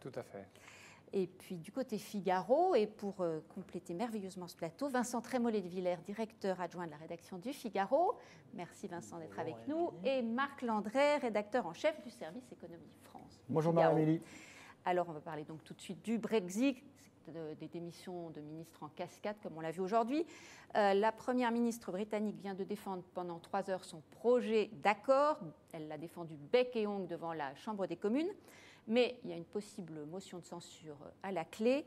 Tout à fait. Et puis du côté Figaro, et pour compléter merveilleusement ce plateau, Vincent Trémollet de Villers, directeur adjoint de la rédaction du Figaro. Merci Vincent d'être avec nous. Et Marc Landret, rédacteur en chef du service Économie France. Bonjour Marie-Amélie. Alors on va parler donc tout de suite du Brexit, des démissions de ministres en cascade comme on l'a vu aujourd'hui. La première ministre britannique vient de défendre pendant 3 heures son projet d'accord. Elle l'a défendu bec et ongle devant la Chambre des communes. Mais il y a une possible motion de censure à la clé.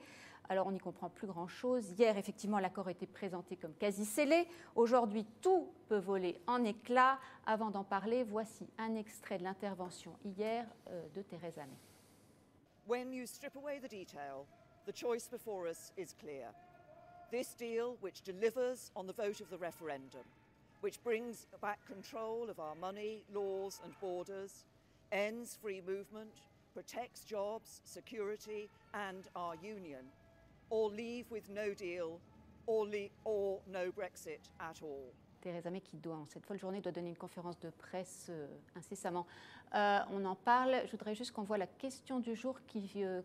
Alors, on n'y comprend plus grand-chose. Hier, effectivement, l'accord était présenté comme quasi scellé. Aujourd'hui, tout peut voler en éclats. Avant d'en parler, voici un extrait de l'intervention hier de Theresa May. When you strip away the detail, the choice before us is clear. This deal, which delivers on the vote of the referendum, which brings back control of our money, laws and borders, ends free movement, protects jobs, security and our union, or leave with no deal, or no Brexit at all. Theresa May qui doit, en cette folle journée, doit donner une conférence de presse incessamment. On en parle. Je voudrais juste qu'on voit la question du jour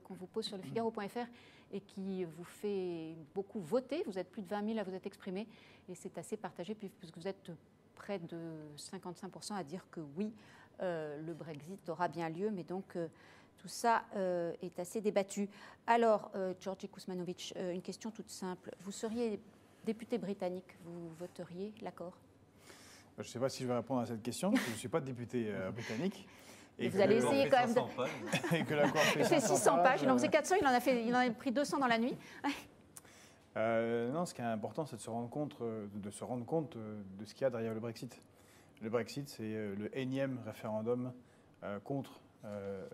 qu'on vous pose sur le Figaro.fr et qui vous fait beaucoup voter. Vous êtes plus de 20 000 à vous être exprimés et c'est assez partagé puisque vous êtes près de 55% à dire que oui, le Brexit aura bien lieu, mais donc tout ça est assez débattu. Alors, Georgi Kuzmanovic, une question toute simple. Vous seriez député britannique, vous voteriez l'accord? Je ne sais pas si je vais répondre à cette question, parce que je ne suis pas député britannique. Et vous allez essayer quand même de... Et que l'accord fait 600 pages, il en faisait 400, il en a pris 200 dans la nuit. Non, ce qui est important, c'est de se rendre compte de ce qu'il y a derrière le Brexit. Le Brexit, c'est le énième référendum contre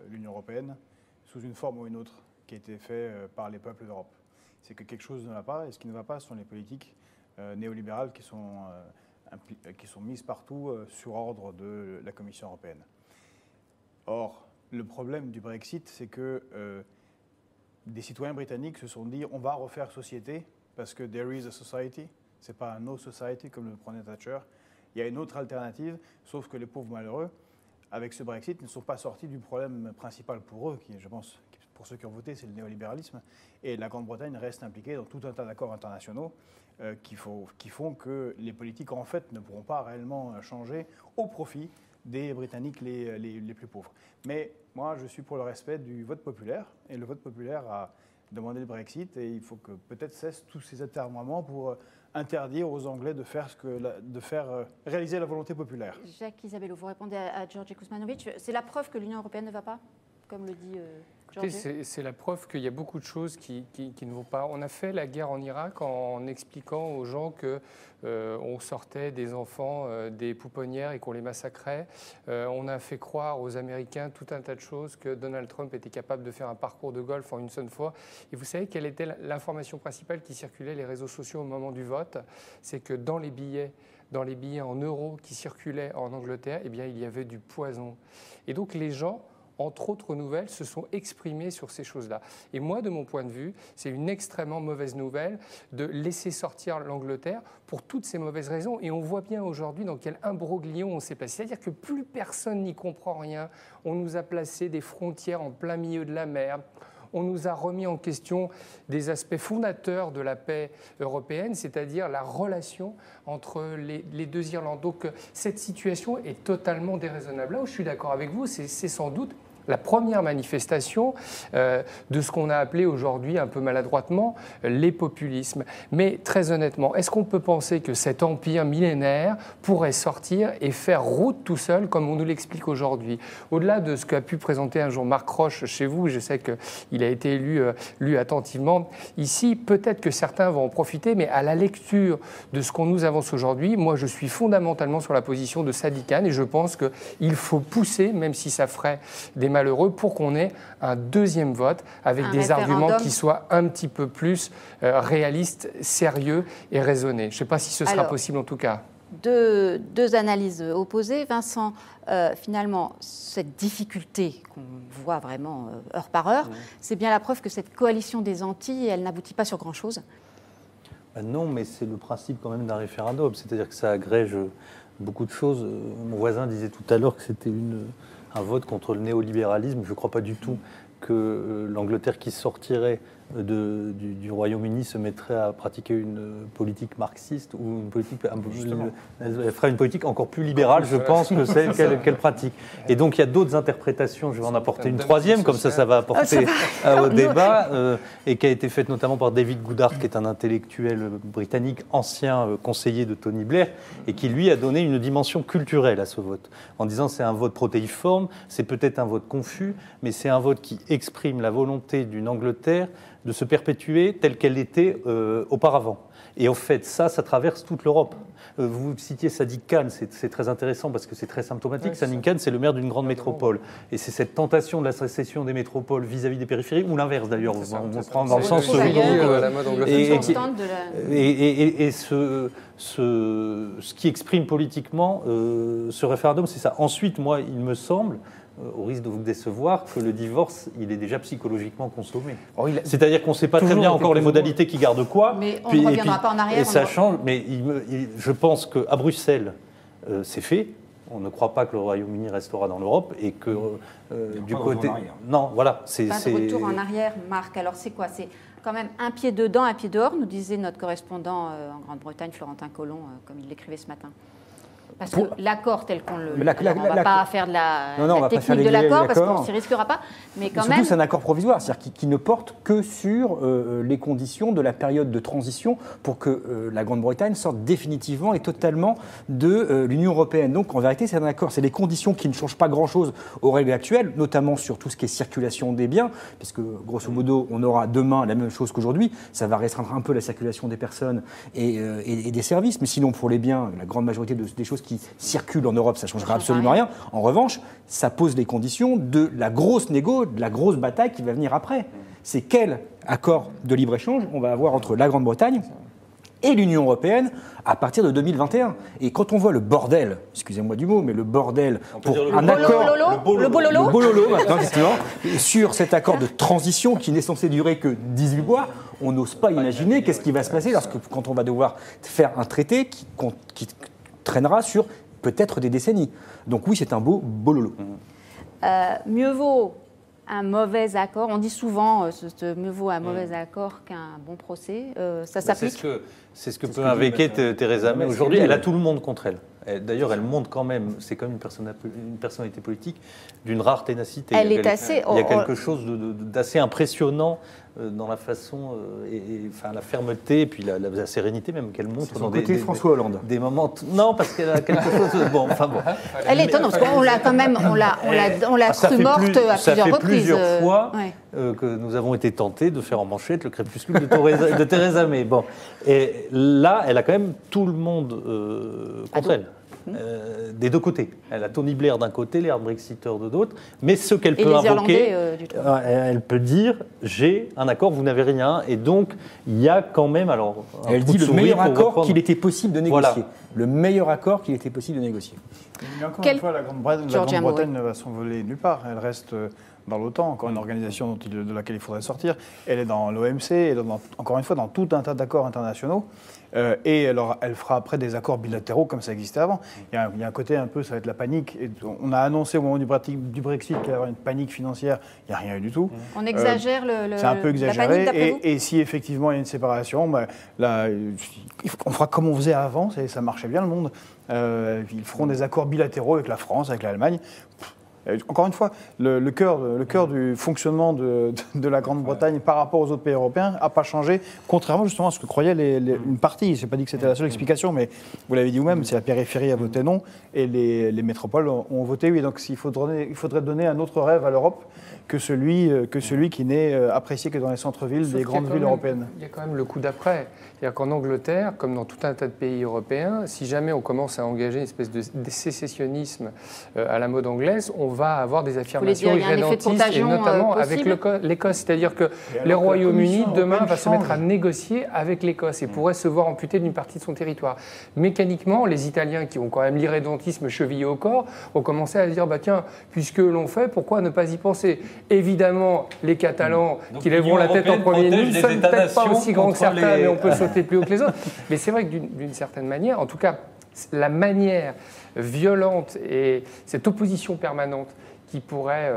l'Union européenne, sous une forme ou une autre, qui a été fait par les peuples d'Europe. C'est que quelque chose ne va pas, et ce qui ne va pas, ce sont les politiques néolibérales qui sont mises partout sur ordre de la Commission européenne. Or, le problème du Brexit, c'est que des citoyens britanniques se sont dit on va refaire société, parce que there is a society, ce n'est pas un no society comme le prenait Thatcher. Il y a une autre alternative, sauf que les pauvres malheureux, avec ce Brexit, ne sont pas sortis du problème principal pour eux, qui, je pense, pour ceux qui ont voté, c'est le néolibéralisme. Et la Grande-Bretagne reste impliquée dans tout un tas d'accords internationaux qui font que les politiques, en fait, ne pourront pas réellement changer au profit des Britanniques les plus pauvres. Mais moi, je suis pour le respect du vote populaire. Et le vote populaire a demandé le Brexit. Et il faut que peut-être cessent tous ces atermoiements pour interdire aux Anglais de faire réaliser la volonté populaire. Jacques Isabello, vous répondez à Georgi Kuzmanovic. C'est la preuve que l'Union européenne ne va pas, comme le dit Georgi? C'est la preuve qu'il y a beaucoup de choses qui ne vont pas. On a fait la guerre en Irak en expliquant aux gens qu'on sortait des enfants des pouponnières et qu'on les massacrait. On a fait croire aux Américains tout un tas de choses, que Donald Trump était capable de faire un parcours de golf en une seule fois. Et vous savez quelle était l'information principale qui circulait les réseaux sociaux au moment du vote? C'est que dans les billets en euros qui circulaient en Angleterre, eh bien, il y avait du poison. Et donc les gens, entre autres nouvelles, se sont exprimés sur ces choses-là. Et moi, de mon point de vue, c'est une extrêmement mauvaise nouvelle de laisser sortir l'Angleterre pour toutes ces mauvaises raisons. Et on voit bien aujourd'hui dans quel imbroglio on s'est passé. C'est-à-dire que plus personne n'y comprend rien. On nous a placé des frontières en plein milieu de la mer. On nous a remis en question des aspects fondateurs de la paix européenne, c'est-à-dire la relation entre les deux Irlandes. Donc cette situation est totalement déraisonnable. Là où je suis d'accord avec vous, c'est sans doute la première manifestation de ce qu'on a appelé aujourd'hui, un peu maladroitement, les populismes. Mais très honnêtement, est-ce qu'on peut penser que cet empire millénaire pourrait sortir et faire route tout seul, comme on nous l'explique aujourd'hui? Au-delà de ce qu'a pu présenter un jour Marc Roche chez vous, je sais qu'il a été lu attentivement ici, peut-être que certains vont en profiter, mais à la lecture de ce qu'on nous avance aujourd'hui, moi je suis fondamentalement sur la position de Sadiq Khan et je pense qu'il faut pousser, même si ça ferait des malheureux, pour qu'on ait un deuxième vote avec des arguments qui soient un petit peu plus réalistes, sérieux et raisonnés. Je ne sais pas si ce sera possible en tout cas. Deux analyses opposées. Vincent, finalement, cette difficulté qu'on voit vraiment heure par heure, c'est bien la preuve que cette coalition des Antilles, elle n'aboutit pas sur grand-chose? Non, mais c'est le principe quand même d'un référendum. C'est-à-dire que ça agrège beaucoup de choses. Mon voisin disait tout à l'heure que c'était un vote contre le néolibéralisme. Je ne crois pas du tout que l'Angleterre qui sortirait du Royaume-Uni se mettrait à pratiquer une politique marxiste ou une politique, elle ferait une politique encore plus libérale, je pense, que celle qu'elle pratique. Et donc il y a d'autres interprétations, je vais en apporter une troisième, comme ça va apporter au débat, et qui a été faite notamment par David Goodhart, qui est un intellectuel britannique, ancien conseiller de Tony Blair, et qui lui a donné une dimension culturelle à ce vote, en disant c'est un vote protéiforme, c'est peut-être un vote confus, mais c'est un vote qui exprime la volonté d'une Angleterre de se perpétuer telle qu'elle était auparavant. Et en fait, ça traverse toute l'Europe. Vous citiez Sadiq Khan, c'est très intéressant parce que c'est très symptomatique. Ouais, Sadiq Khan, c'est le maire d'une grande métropole. Et c'est cette tentation de la sécession des métropoles vis-à-vis des périphéries, ou l'inverse d'ailleurs, on prend dans le sens et ce qui exprime politiquement ce référendum, c'est ça. Ensuite, moi, il me semble, au risque de vous décevoir, que le divorce, il est déjà psychologiquement consommé. C'est-à-dire qu'on ne sait pas très bien encore les modalités qui gardent quoi. Mais on ne reviendra pas en arrière. Et ça change, mais je pense qu'à Bruxelles, c'est fait. On ne croit pas que le Royaume-Uni restera dans l'Europe et que du côté... Non, voilà. Pas de retour en arrière, Marc. Alors c'est quoi? C'est quand même un pied dedans, un pied dehors, nous disait notre correspondant en Grande-Bretagne, Florentin Collomb, comme il l'écrivait ce matin. Parce que l'accord tel qu'on le... on ne va pas faire de la technique de l'accord, parce qu'on ne s'y risquera pas. Mais quand même... Surtout, c'est un accord provisoire, c'est-à-dire qui ne porte que sur les conditions de la période de transition pour que la Grande-Bretagne sorte définitivement et totalement de l'Union européenne. Donc, en vérité, c'est un accord. C'est des conditions qui ne changent pas grand-chose aux règles actuelles, notamment sur tout ce qui est circulation des biens, puisque, grosso modo, on aura demain la même chose qu'aujourd'hui. Ça va restreindre un peu la circulation des personnes et des services. Mais sinon, pour les biens, la grande majorité des choses qui circulent en Europe, ça ne changera absolument rien. En revanche, ça pose les conditions de la grosse négo, de la grosse bataille qui va venir après. C'est quel accord de libre-échange on va avoir entre la Grande-Bretagne et l'Union européenne à partir de 2021. Et quand on voit le bordel, excusez-moi du mot, mais le bordel pour un accord... Le bololo, maintenant, effectivement, sur cet accord de transition qui n'est censé durer que 18 mois, on n'ose pas imaginer qu'est-ce qui va se passer quand on va devoir faire un traité qui traînera sur peut-être des décennies. Donc oui, c'est un beau bololo. Mieux vaut un mauvais accord. On dit souvent mieux vaut un mauvais accord qu'un bon procès. Ça s'applique. C'est ce que peut invoquer Theresa May aujourd'hui. Elle a tout le monde contre elle. D'ailleurs, elle montre quand même, c'est comme une personnalité politique d'une rare ténacité. Il y a quelque chose d'assez impressionnant dans la façon, enfin la fermeté, et puis la sérénité même qu'elle montre dans François Hollande. Des moments. Non, parce qu'elle a quelque chose. Bon. Elle est étonnante parce qu'on l'a quand même, on l'a cru morte à plusieurs reprises. Ça fait plusieurs fois que nous avons été tentés de faire en manchette le crépuscule de Theresa May. Bon, et là, elle a quand même tout le monde contre elle. Des deux côtés. Elle a Tony Blair d'un côté, les hard Brexiteurs de l'autre, mais ce qu'elle peut invoquer, elle peut dire j'ai un accord, vous n'avez rien, et donc il y a quand même elle dit le meilleur accord qu'il était possible de négocier. Voilà. Le meilleur accord qu'il était possible de négocier. Mais encore une fois, la Grande-Bretagne ne va s'envoler nulle part. Elle reste dans l'OTAN, encore une organisation de laquelle il faudrait sortir. Elle est dans l'OMC, elle est encore une fois dans tout un tas d'accords internationaux. Et elle fera après des accords bilatéraux comme ça existait avant. Il y a un côté un peu, ça va être la panique. Et on a annoncé au moment du Brexit qu'il y avait une panique financière. Il n'y a rien eu du tout. On exagère c'est un peu exagéré. Et si effectivement il y a une séparation, là, on fera comme on faisait avant. Ça marchait bien le monde. Ils feront des accords bilatéraux avec la France, avec l'Allemagne. Encore une fois, le cœur du fonctionnement de la Grande-Bretagne par rapport aux autres pays européens n'a pas changé, contrairement justement à ce que croyait une partie. Je n'ai pas dit que c'était la seule explication, mais vous l'avez dit vous-même, c'est la périphérie a voté non et les métropoles ont voté oui. Donc il faudrait donner un autre rêve à l'Europe que celui qui n'est apprécié que dans les centres-villes des grandes villes européennes. Il y a quand même le coup d'après. C'est-à-dire qu'en Angleterre, comme dans tout un tas de pays européens, si jamais on commence à engager une espèce de sécessionnisme à la mode anglaise, on va avoir des affirmations irrédentistes, et notamment avec l'Écosse. C'est-à-dire que le Royaume-Uni, demain, va se mettre à négocier avec l'Écosse et pourrait se voir amputé d'une partie de son territoire. Mécaniquement, les Italiens, qui ont quand même l'irrédentisme chevillé au corps, ont commencé à se dire, tiens, puisque l'on fait, pourquoi ne pas y penser? Évidemment, les Catalans, qui lèveront la tête en premier, ne sont peut-être pas aussi grands que certains, mais on peut sauter plus haut que les autres. Mais c'est vrai que d'une certaine manière, en tout cas, la manière violente et cette opposition permanente qui pourrait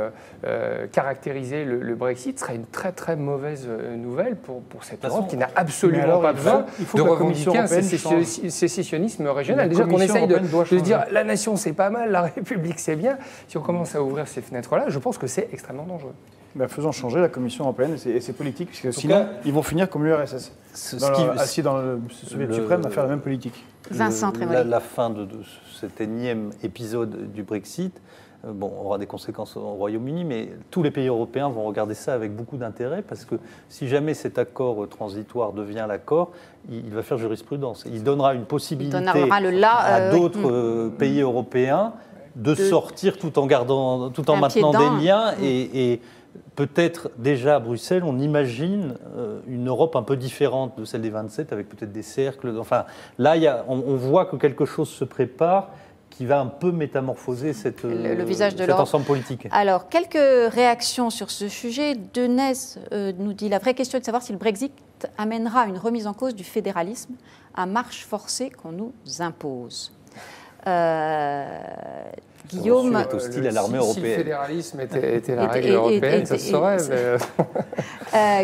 caractériser le Brexit serait une très très mauvaise nouvelle pour cette Europe qui n'a absolument pas besoin de revendiquer un sécessionnisme régional. Déjà qu'on essaye de se dire la nation c'est pas mal, la République c'est bien, si on commence à ouvrir ces fenêtres-là, je pense que c'est extrêmement dangereux. Faisons changer la Commission européenne et ses politiques, parce que sinon ils vont finir comme l'URSS, assis dans le Soviet suprême à faire la même politique. Vincent Trémollet. La fin de cet énième épisode du Brexit, aura des conséquences au Royaume-Uni, mais tous les pays européens vont regarder ça avec beaucoup d'intérêt, parce que si jamais cet accord transitoire devient l'accord, il va faire jurisprudence. Il donnera une possibilité à d'autres pays européens de sortir tout en maintenant des liens et peut-être déjà à Bruxelles, on imagine une Europe un peu différente de celle des 27, avec peut-être des cercles. Enfin, là, on voit que quelque chose se prépare qui va un peu métamorphoser le visage de cet l'Europe. ensemble politique. Alors, quelques réactions sur ce sujet. Denez nous dit « La vraie question est de savoir si le Brexit amènera une remise en cause du fédéralisme à marche forcée qu'on nous impose. » Guillaume est hostile à l'armée européenne. Si le fédéralisme était la règle européenne, ça se saurait.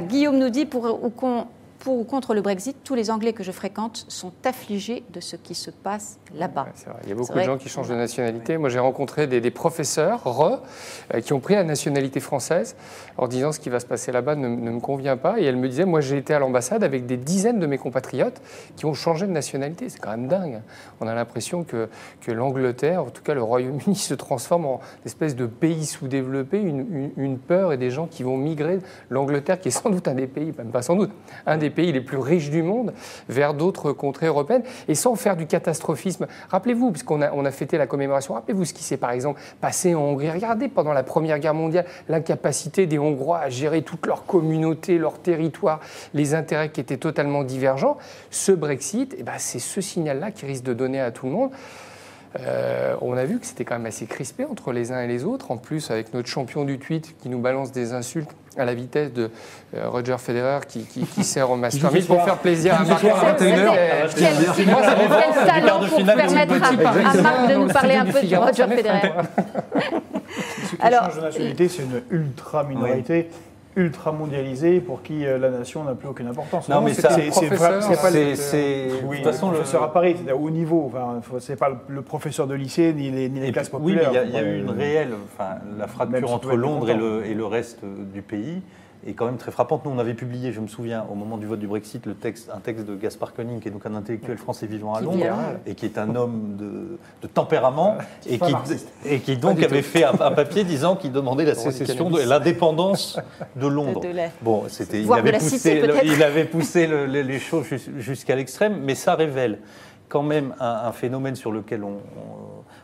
Guillaume nous dit pour ou contre le Brexit, tous les Anglais que je fréquente sont affligés de ce qui se passe là-bas. Ouais, c'est vrai. Il y a beaucoup de gens qui changent de nationalité. Moi, j'ai rencontré des professeurs qui ont pris la nationalité française en disant ce qui va se passer là-bas ne me convient pas. Et elle me disait, moi, j'ai été à l'ambassade avec des dizaines de mes compatriotes qui ont changé de nationalité. C'est quand même dingue. On a l'impression que l'Angleterre, en tout cas le Royaume-Uni, se transforme en espèce de pays sous-développé, une peur et des gens qui vont migrer l'Angleterre, qui est sans doute un des pays, même pas sans doute, un des pays les plus riches du monde, vers d'autres contrées européennes, et sans faire du catastrophisme. Rappelez-vous, puisqu'on a fêté la commémoration, rappelez-vous ce qui s'est par exemple passé en Hongrie. Regardez pendant la Première Guerre mondiale, l'incapacité des Hongrois à gérer toute leur communauté, leur territoire, les intérêts qui étaient totalement divergents. Ce Brexit, c'est ce signal-là qui risque de donner à tout le monde. On a vu que c'était quand même assez crispé entre les uns et les autres, en plus avec notre champion du tweet qui nous balance des insultes à la vitesse de Roger Federer qui sert au Master 1000 pour faire plaisir à Marc à 21h. Quel talent pour permettre à Marc de nous parler un peu de Roger Federer. Ce qui change de nationalité, c'est une ultra-minorité, ultra-mondialisée pour qui la nation n'a plus aucune importance. Non, mais c'est pas de toute façon, le professeur à Paris, c'est-à-dire haut niveau. Enfin, c'est pas le professeur de lycée ni les classes populaires. Oui, mais il y a eu une réelle, la fracture entre Londres et le reste du pays est quand même très frappante. Nous, on avait publié, je me souviens, au moment du vote du Brexit, un texte de Gaspard Koenig, qui est donc un intellectuel français vivant à Londres, et qui est un homme de tempérament, et qui donc avait fait un papier disant qu'il demandait la sécession et l'indépendance de Londres. Bon, il avait poussé les choses jusqu'à l'extrême, mais ça révèle quand même un phénomène sur lequel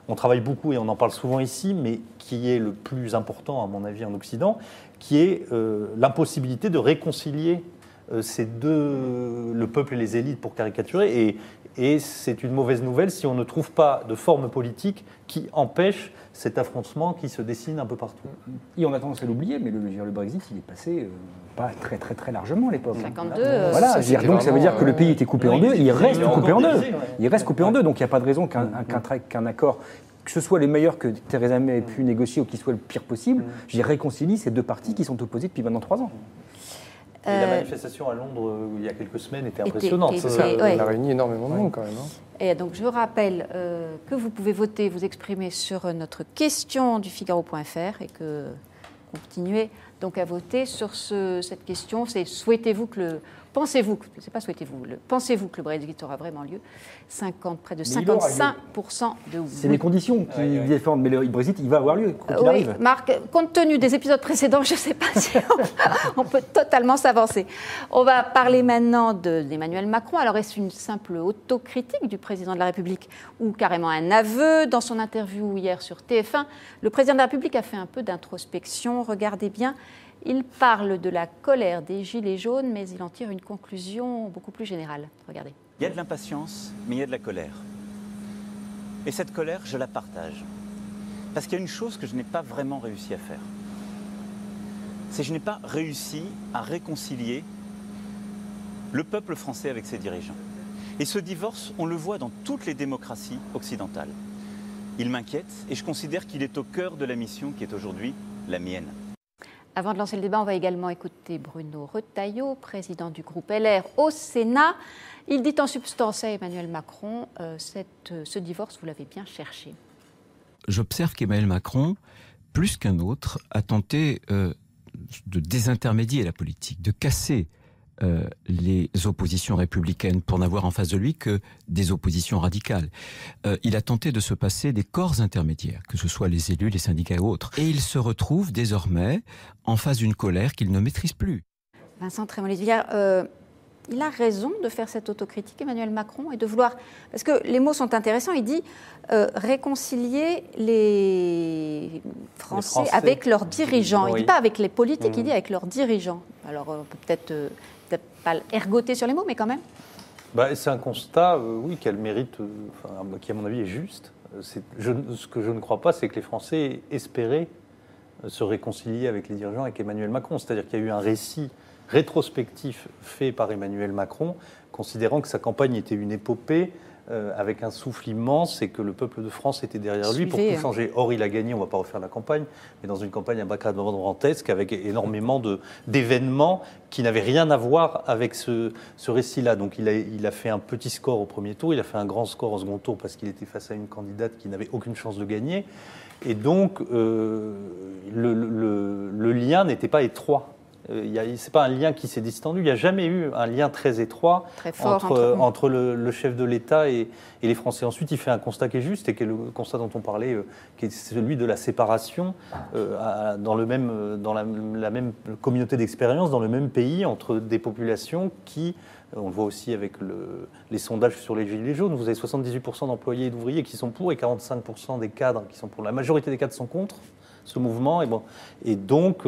on travaille beaucoup et on en parle souvent ici, mais qui est le plus important, à mon avis, en Occident, qui est l'impossibilité de réconcilier ces deux, le peuple et les élites, pour caricaturer. Et c'est une mauvaise nouvelle si on ne trouve pas de forme politique qui empêche cet affrontement qui se dessine un peu partout. Et on a tendance à l'oublier, mais le Brexit, il est passé pas très très très largement à l'époque. 52. Voilà, donc ça veut dire que le pays était coupé en deux, il reste coupé en deux. Il reste coupé en deux, donc il n'y a pas de raison qu'un accord, que ce soit les meilleurs que Theresa May ait pu négocier ou qu'il soit le pire possible, réconcilie ces deux partis qui sont opposés depuis maintenant 3 ans. Et la manifestation à Londres, il y a quelques semaines, était impressionnante. Elle a réuni énormément de monde quand même. Et donc je rappelle que vous pouvez voter, vous exprimer sur notre question du Figaro.fr et que continuez donc à voter sur cette question. C'est pensez-vous que le Brexit aura vraiment lieu? Près de 55% de oui. C'est les conditions qui défendent, mais le Brexit, il va avoir lieu, quoi qu'il arrive. Marc, compte tenu des épisodes précédents, je ne sais pas si on peut totalement s'avancer. On va parler maintenant d'Emmanuel Macron. Alors, est-ce une simple autocritique du président de la République ou carrément un aveu? Dans son interview hier sur TF1, le président de la République a fait un peu d'introspection. Regardez bien. Il parle de la colère des Gilets jaunes, mais il en tire une conclusion beaucoup plus générale. Regardez. Il y a de l'impatience, mais il y a de la colère. Et cette colère, je la partage. Parce qu'il y a une chose que je n'ai pas vraiment réussi à faire. C'est que je n'ai pas réussi à réconcilier le peuple français avec ses dirigeants. Et ce divorce, on le voit dans toutes les démocraties occidentales. il m'inquiète et je considère qu'il est au cœur de la mission qui est aujourd'hui la mienne. Avant de lancer le débat, on va également écouter Bruno Retailleau, président du groupe LR au Sénat. Il dit en substance à Emmanuel Macron, ce divorce, vous l'avez bien cherché. J'observe qu'Emmanuel Macron, plus qu'un autre, a tenté de désintermédier la politique, de casser les oppositions républicaines pour n'avoir en face de lui que des oppositions radicales. Il a tenté de se passer des corps intermédiaires, que ce soit les élus, les syndicats et autres. Et il se retrouve désormais en face d'une colère qu'il ne maîtrise plus. Vincent Trémollet-Villard, il a raison de faire cette autocritique, Emmanuel Macron, et de vouloir... Parce que les mots sont intéressants. Il dit réconcilier les Français avec leurs dirigeants. Oui. Il ne dit pas avec les politiques, il dit avec leurs dirigeants. Alors, on peut peut-être pas ergoter sur les mots, mais quand même. C'est un constat, oui, qu'elle mérite, qui à mon avis est juste. Ce que je ne crois pas, c'est que les Français espéraient se réconcilier avec les dirigeants, avec Emmanuel Macron. C'est-à-dire qu'il y a eu un récit rétrospectif fait par Emmanuel Macron, considérant que sa campagne était une épopée avec un souffle immense et que le peuple de France était derrière lui pour tout changer. Or, il a gagné, on ne va pas refaire la campagne, mais dans une campagne abracadabrantesque avec énormément d'événements qui n'avaient rien à voir avec ce récit-là. Donc il a fait un petit score au premier tour, il a fait un grand score au second tour parce qu'il était face à une candidate qui n'avait aucune chance de gagner. Et donc, le lien n'était pas étroit. Ce n'est pas un lien qui s'est distendu. Il n'y a jamais eu un lien très étroit entre le chef de l'État et les Français. Ensuite, il fait un constat qui est juste et qui est le constat dont on parlait, qui est celui de la séparation dans la même communauté d'expérience, dans le même pays, entre des populations qui, on le voit aussi avec les sondages sur les gilets jaunes, vous avez 78% d'employés et d'ouvriers qui sont pour et 45% des cadres qui sont pour. La majorité des cadres sont contre ce mouvement. Et donc...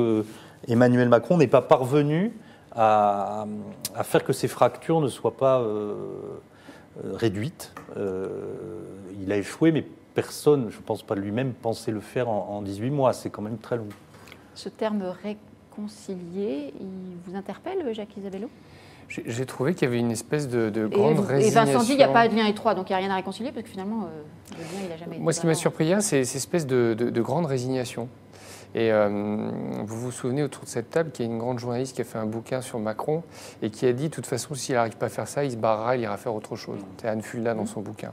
Emmanuel Macron n'est pas parvenu à faire que ces fractures ne soient pas réduites. Il a échoué, mais personne, je ne pense pas de lui-même, pensait le faire en 18 mois. C'est quand même très long. Ce terme réconcilier, il vous interpelle, Jacques Isabello ? J'ai trouvé qu'il y avait une espèce de grande résignation. Et Vincent dit qu'il n'y a pas de lien étroit, donc il n'y a rien à réconcilier, parce que finalement, le lien, il n'a jamais été... Moi, ce qui m'a surpris hier, c'est cette espèce de grande résignation. Et vous vous souvenez autour de cette table qu'il y a une grande journaliste qui a fait un bouquin sur Macron et qui a dit, de toute façon, s'il n'arrive pas à faire ça, il se barrera, il ira faire autre chose. C'est Anne Fulda dans son bouquin,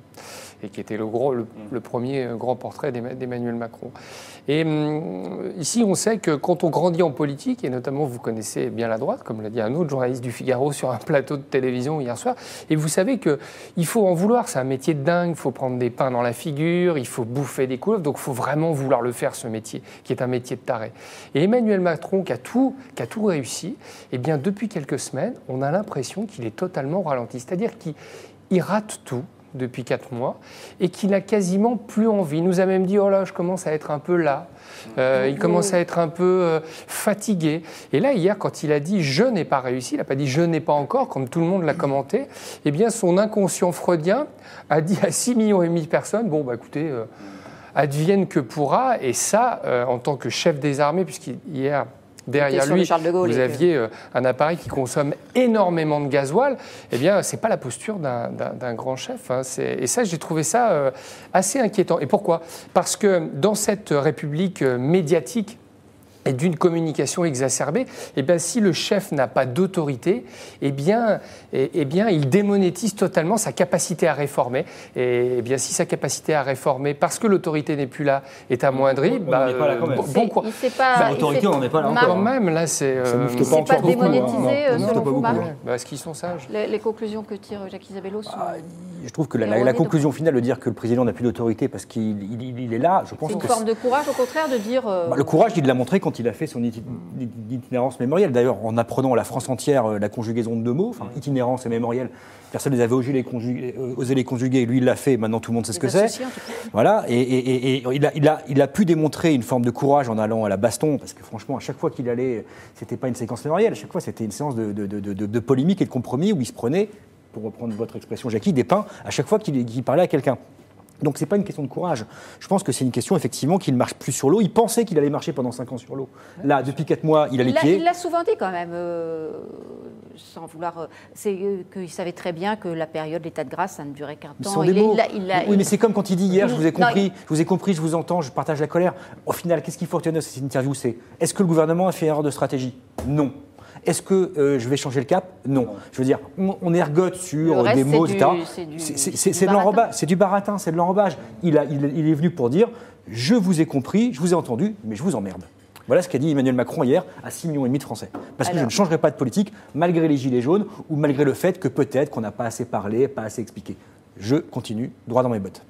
et qui était le premier grand portrait d'Emmanuel Macron. Et ici, on sait que quand on grandit en politique, et notamment vous connaissez bien la droite, comme l'a dit un autre journaliste du Figaro sur un plateau de télévision hier soir, et vous savez qu'il faut en vouloir, c'est un métier de dingue, il faut prendre des pains dans la figure, il faut bouffer des couleuvres, donc il faut vraiment vouloir le faire, ce métier, qui est un métier de taré. Et Emmanuel Macron, qui a tout réussi, eh bien, depuis quelques semaines, on a l'impression qu'il est totalement ralenti, c'est-à-dire qu'il rate tout depuis 4 mois et qu'il n'a quasiment plus envie. Il nous a même dit « Oh là, je commence à être un peu là ». Il commence à être un peu fatigué. Et là, hier, quand il a dit « je n'ai pas réussi », il n'a pas dit « je n'ai pas encore », comme tout le monde l'a commenté, eh bien, son inconscient freudien a dit à 6,5 millions de personnes « bon, bah écoutez, advienne que pourra ». Et ça, en tant que chef des armées, puisqu'hier, derrière lui, vous aviez un appareil qui consomme énormément de gasoil, eh bien, ce n'est pas la posture d'un grand chef. Hein. Et ça, j'ai trouvé ça assez inquiétant. Et pourquoi ? Parce que dans cette république médiatique et d'une communication exacerbée, eh bien, si le chef n'a pas d'autorité, eh bien, il démonétise totalement sa capacité à réformer. Et eh bien, si sa capacité à réformer, parce que l'autorité n'est plus là, est amoindrie, l'autorité, on n'en est pas là encore. Quand même, là, c'est pas démonétisé, selon vous, Marc ? Est-ce qu'ils sont sages ? Les conclusions que tire Jacques Isabello sont... Je trouve que la conclusion finale de dire que le président n'a plus d'autorité parce qu'il est là, je pense que... C'est une forme de courage, au contraire, de dire... Le courage, il l'a montré quand il a fait son itinérance mémorielle. D'ailleurs, en apprenant à la France entière la conjugaison de 2 mots, itinérance et mémorielle, personne ne les avait osé les conjuguer, lui il l'a fait, maintenant tout le monde sait ce que c'est. Voilà, et il a pu démontrer une forme de courage en allant à la baston, parce que franchement, à chaque fois qu'il allait, c'était pas une séquence mémorielle, à chaque fois c'était une séance de polémique et de compromis où il se prenait, pour reprendre votre expression Jackie, des pains à chaque fois qu'il parlait à quelqu'un. Donc c'est pas une question de courage. Je pense que c'est une question effectivement qu'il ne marche plus sur l'eau. Il pensait qu'il allait marcher pendant 5 ans sur l'eau. Là, depuis 4 mois, il a les pieds. Il l'a souvent dit quand même. sans vouloir... c'est qu'il savait très bien que la période d'état de grâce, ça ne durait qu'un temps. Oui, mais c'est comme quand il dit hier, je vous ai compris, je vous entends, je partage la colère. Au final, qu'est-ce qu'il faut retenir de cette interview? C'est est-ce que le gouvernement a fait erreur de stratégie? Non. Est-ce que je vais changer le cap? Non. Je veux dire, on ergote sur des mots, etc. C'est de l'enrobage, c'est du baratin, c'est de l'enrobage. Il est venu pour dire, je vous ai compris, je vous ai entendu, mais je vous emmerde. Voilà ce qu'a dit Emmanuel Macron hier à 6,5 millions de Français. Parce que je ne changerai pas de politique, malgré les gilets jaunes, ou malgré le fait que peut-être qu'on n'a pas assez parlé, pas assez expliqué. Je continue, droit dans mes bottes.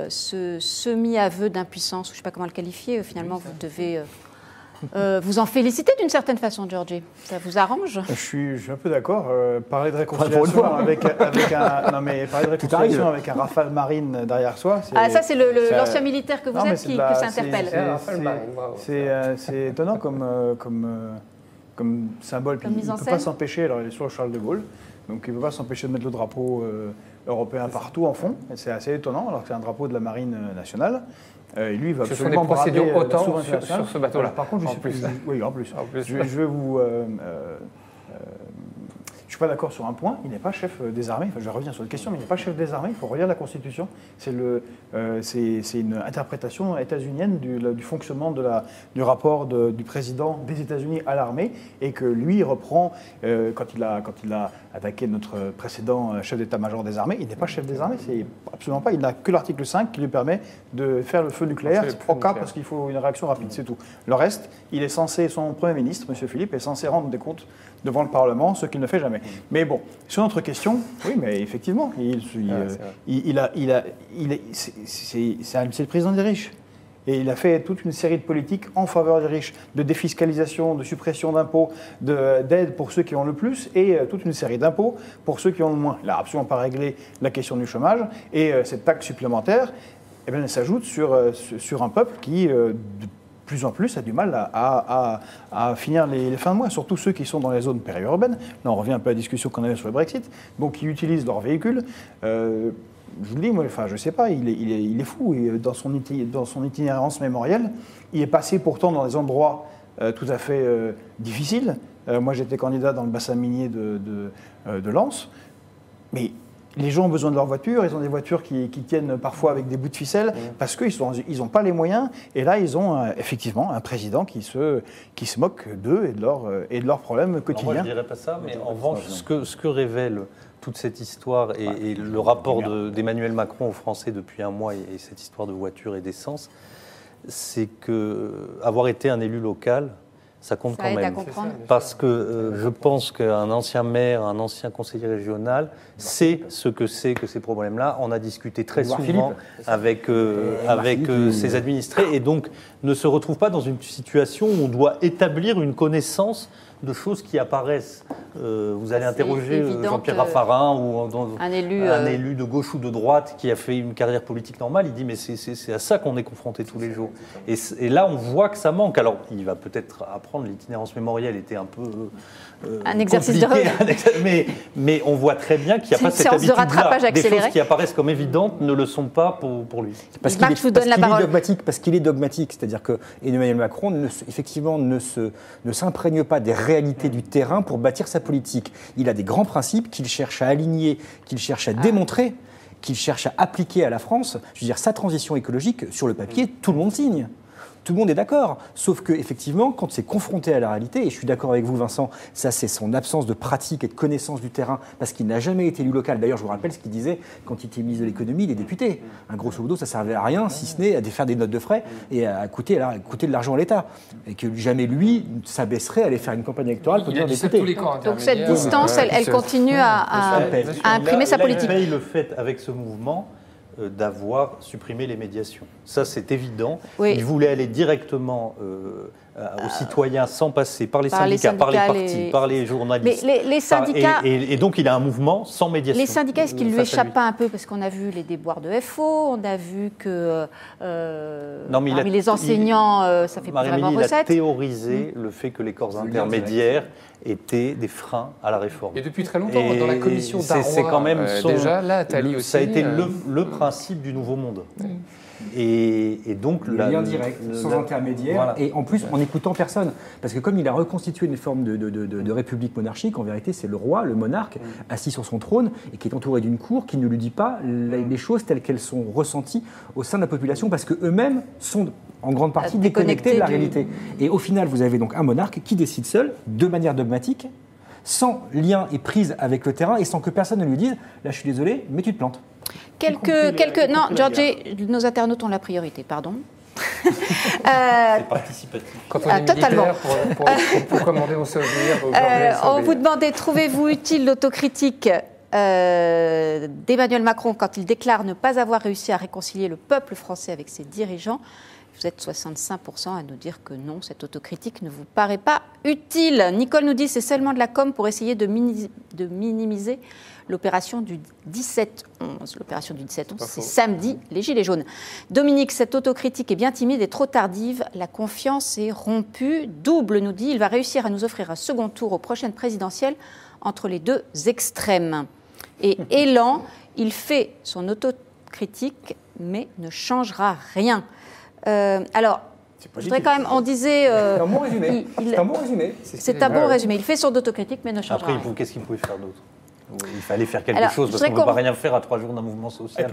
Ce semi-aveu d'impuissance, je ne sais pas comment le qualifier, finalement, vous devez... vous en félicitez d'une certaine façon, Giorgi. Ça vous arrange? Je suis un peu d'accord. Parler de réconciliation avec un Rafale Marine derrière soi. Ça c'est l'ancien militaire que vous êtes qui s'interpelle. C'est étonnant comme symbole. Comme il ne peut pas s'empêcher. Alors il est sur le Charles de Gaulle, donc il ne peut pas s'empêcher de mettre le drapeau européen partout en fond. C'est assez étonnant, alors que c'est un drapeau de la Marine nationale. Et lui, il va absolument braver la souveraineté nationale. Sur ce bateau-là. Par contre, oui, en plus. Je vais vous... je ne suis pas d'accord sur un point, il n'est pas chef des armées, enfin, je reviens sur la question, mais il n'est pas chef des armées, il faut relire la Constitution. C'est une interprétation états-unienne du fonctionnement du rapport du président des États-Unis à l'armée, et que lui reprend, quand il a attaqué notre précédent chef d'état-major des armées, il n'est pas chef des armées, c'est absolument pas, il n'a que l'article 5 qui lui permet de faire le feu nucléaire au cas parce qu'il faut une réaction rapide, c'est tout. Le reste, il est censé, son Premier ministre, M. Philippe, est censé rendre des comptes devant le Parlement, ce qu'il ne fait jamais. Mais bon, sur notre question, oui, mais effectivement, c'est le président des riches. Et il a fait toute une série de politiques en faveur des riches, de défiscalisation, de suppression d'impôts, d'aide pour ceux qui ont le plus, et toute une série d'impôts pour ceux qui ont le moins. Il n'a absolument pas réglé la question du chômage, et cette taxe supplémentaire, eh bien, elle s'ajoute sur un peuple qui... de plus en plus a du mal à finir les fins de mois, surtout ceux qui sont dans les zones périurbaines. Là, on revient un peu à la discussion qu'on avait sur le Brexit, donc qui utilisent leurs véhicules. Je vous le dis, moi, enfin, je ne sais pas, il est fou. Et dans son itinérance mémorielle, il est passé pourtant dans des endroits tout à fait difficiles. Moi, j'étais candidat dans le bassin minier de Lens, mais... Les gens ont besoin de leur voiture, ils ont des voitures qui tiennent parfois avec des bouts de ficelle parce qu'ils n'ont pas les moyens. Et là, ils ont effectivement un président qui se moque d'eux et de leurs problèmes quotidiens. Alors moi, je ne dirais pas ça, mais en revanche, ce que révèle toute cette histoire et le rapport d'Emmanuel Macron aux Français depuis un mois et cette histoire de voiture et d'essence, c'est qu'avoir été un élu local, ça compte quand même. Parce que je pense qu'un ancien maire, un ancien conseiller régional sait ce que c'est que ces problèmes-là. On a discuté très souvent avec ses administrés et donc ne se retrouve pas dans une situation où on doit établir une connaissance de choses qui apparaissent. Vous allez interroger Jean-Pierre Raffarin ou un élu de gauche ou de droite qui a fait une carrière politique normale. Il dit mais c'est à ça qu'on est confronté tous les jours. Et là, on voit que ça manque. Alors, il va peut-être apprendre, l'itinérance mémorielle était un peu un exercice de mais on voit très bien qu'il n'y a pas cette habitude-là. Des choses qui apparaissent comme évidentes ne le sont pas pour lui. Parce qu'il est dogmatique, c'est-à-dire que Emmanuel Macron, effectivement, ne s'imprègne pas des réalités du terrain pour bâtir sa politique. Il a des grands principes qu'il cherche à aligner, qu'il cherche à démontrer, qu'il cherche à appliquer à la France. Je veux dire, sa transition écologique, sur le papier, tout le monde signe. Tout le monde est d'accord, sauf qu'effectivement, quand c'est confronté à la réalité, et je suis d'accord avec vous Vincent, ça c'est son absence de pratique et de connaissance du terrain, parce qu'il n'a jamais été élu local. D'ailleurs, je vous rappelle ce qu'il disait quand il était ministre de l'économie, il est député. Grosso modo, ça ne servait à rien, si ce n'est à faire des notes de frais et à coûter de l'argent à l'État. Et que jamais lui s'abaisserait à aller faire une campagne électorale pour devenir député. Donc cette distance, elle continue à imprimer sa politique. Il paye le fait avec ce mouvement d'avoir supprimé les médiations. Ça, c'est évident. Oui. Il voulait aller directement aux citoyens sans passer par les syndicats, par les partis, par les journalistes. Mais les syndicats... Et donc, il a un mouvement sans médiation. Les syndicats, est-ce qu'ils ne lui échappent pas un peu? Parce qu'on a vu les déboires de FO, on a vu que parmi les enseignants, ça fait pas vraiment recette. Il a théorisé le fait que les corps intermédiaires étaient des freins à la réforme. Et depuis très longtemps, dans la commission Darrois, c'est quand même déjà, là, Attali aussi... Ça a été le principe du Nouveau Monde. Et donc le lien direct, sans intermédiaire, voilà. Et en plus en n'écoutant personne. Parce que comme il a reconstitué une forme de république monarchique, en vérité c'est le roi, le monarque, assis sur son trône et qui est entouré d'une cour qui ne lui dit pas les choses telles qu'elles sont ressenties au sein de la population, parce qu'eux-mêmes sont en grande partie déconnectés de la réalité. Et au final, vous avez donc un monarque qui décide seul, de manière dogmatique, sans lien et prise avec le terrain, et sans que personne ne lui dise « là je suis désolé, mais tu te plantes ». Non, Georgie, nos internautes ont la priorité, pardon. C'est participatif. Quand on est militaire, pour commander, on se on vous demandait, trouvez-vous utile l'autocritique d'Emmanuel Macron quand il déclare ne pas avoir réussi à réconcilier le peuple français avec ses dirigeants? Vous êtes 65% à nous dire que non, cette autocritique ne vous paraît pas utile. Nicole nous dit c'est seulement de la com pour essayer de minimiser l'opération du 17-11. L'opération du 17-11, c'est samedi, les Gilets jaunes. Dominique, cette autocritique est bien timide et trop tardive. La confiance est rompue. Double nous dit il va réussir à nous offrir un second tour aux prochaines présidentielles entre les deux extrêmes. Et Élan, il fait son autocritique, mais ne changera rien. Alors, je voudrais quand même, on disait... c'est un bon résumé. C'est un bon résumé. C'est un bon résumé. Il fait son autocritique, mais ne changera rien. Après, qu'est-ce qu'il pouvait faire d'autre? Il fallait faire quelque chose, parce qu'on ne peut pas rien faire à 3 jours d'un mouvement social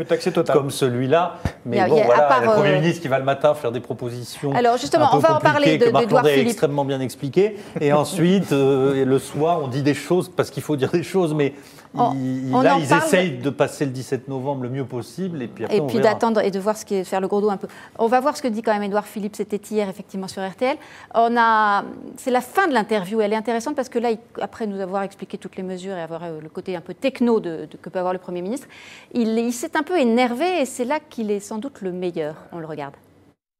comme celui-là. Mais bon, voilà, le Premier ministre qui va le matin faire des propositions. Alors justement, on va en parler de Marc Édouard Philippe. Extrêmement bien expliqué. Et ensuite, le soir, on dit des choses, parce qu'il faut dire des choses, mais ils essayent de passer le 17 novembre le mieux possible. Et puis, après, d'attendre et de voir ce qui est, faire le gros dos un peu. On va voir ce que dit quand même Édouard Philippe, c'était hier effectivement sur RTL. C'est la fin de l'interview, elle est intéressante parce que là, après nous avoir expliqué toutes les mesures et avoir le côté un peu techno que peut avoir le Premier ministre, il s'est un peu énervé et c'est là qu'il est sans doute le meilleur. On le regarde.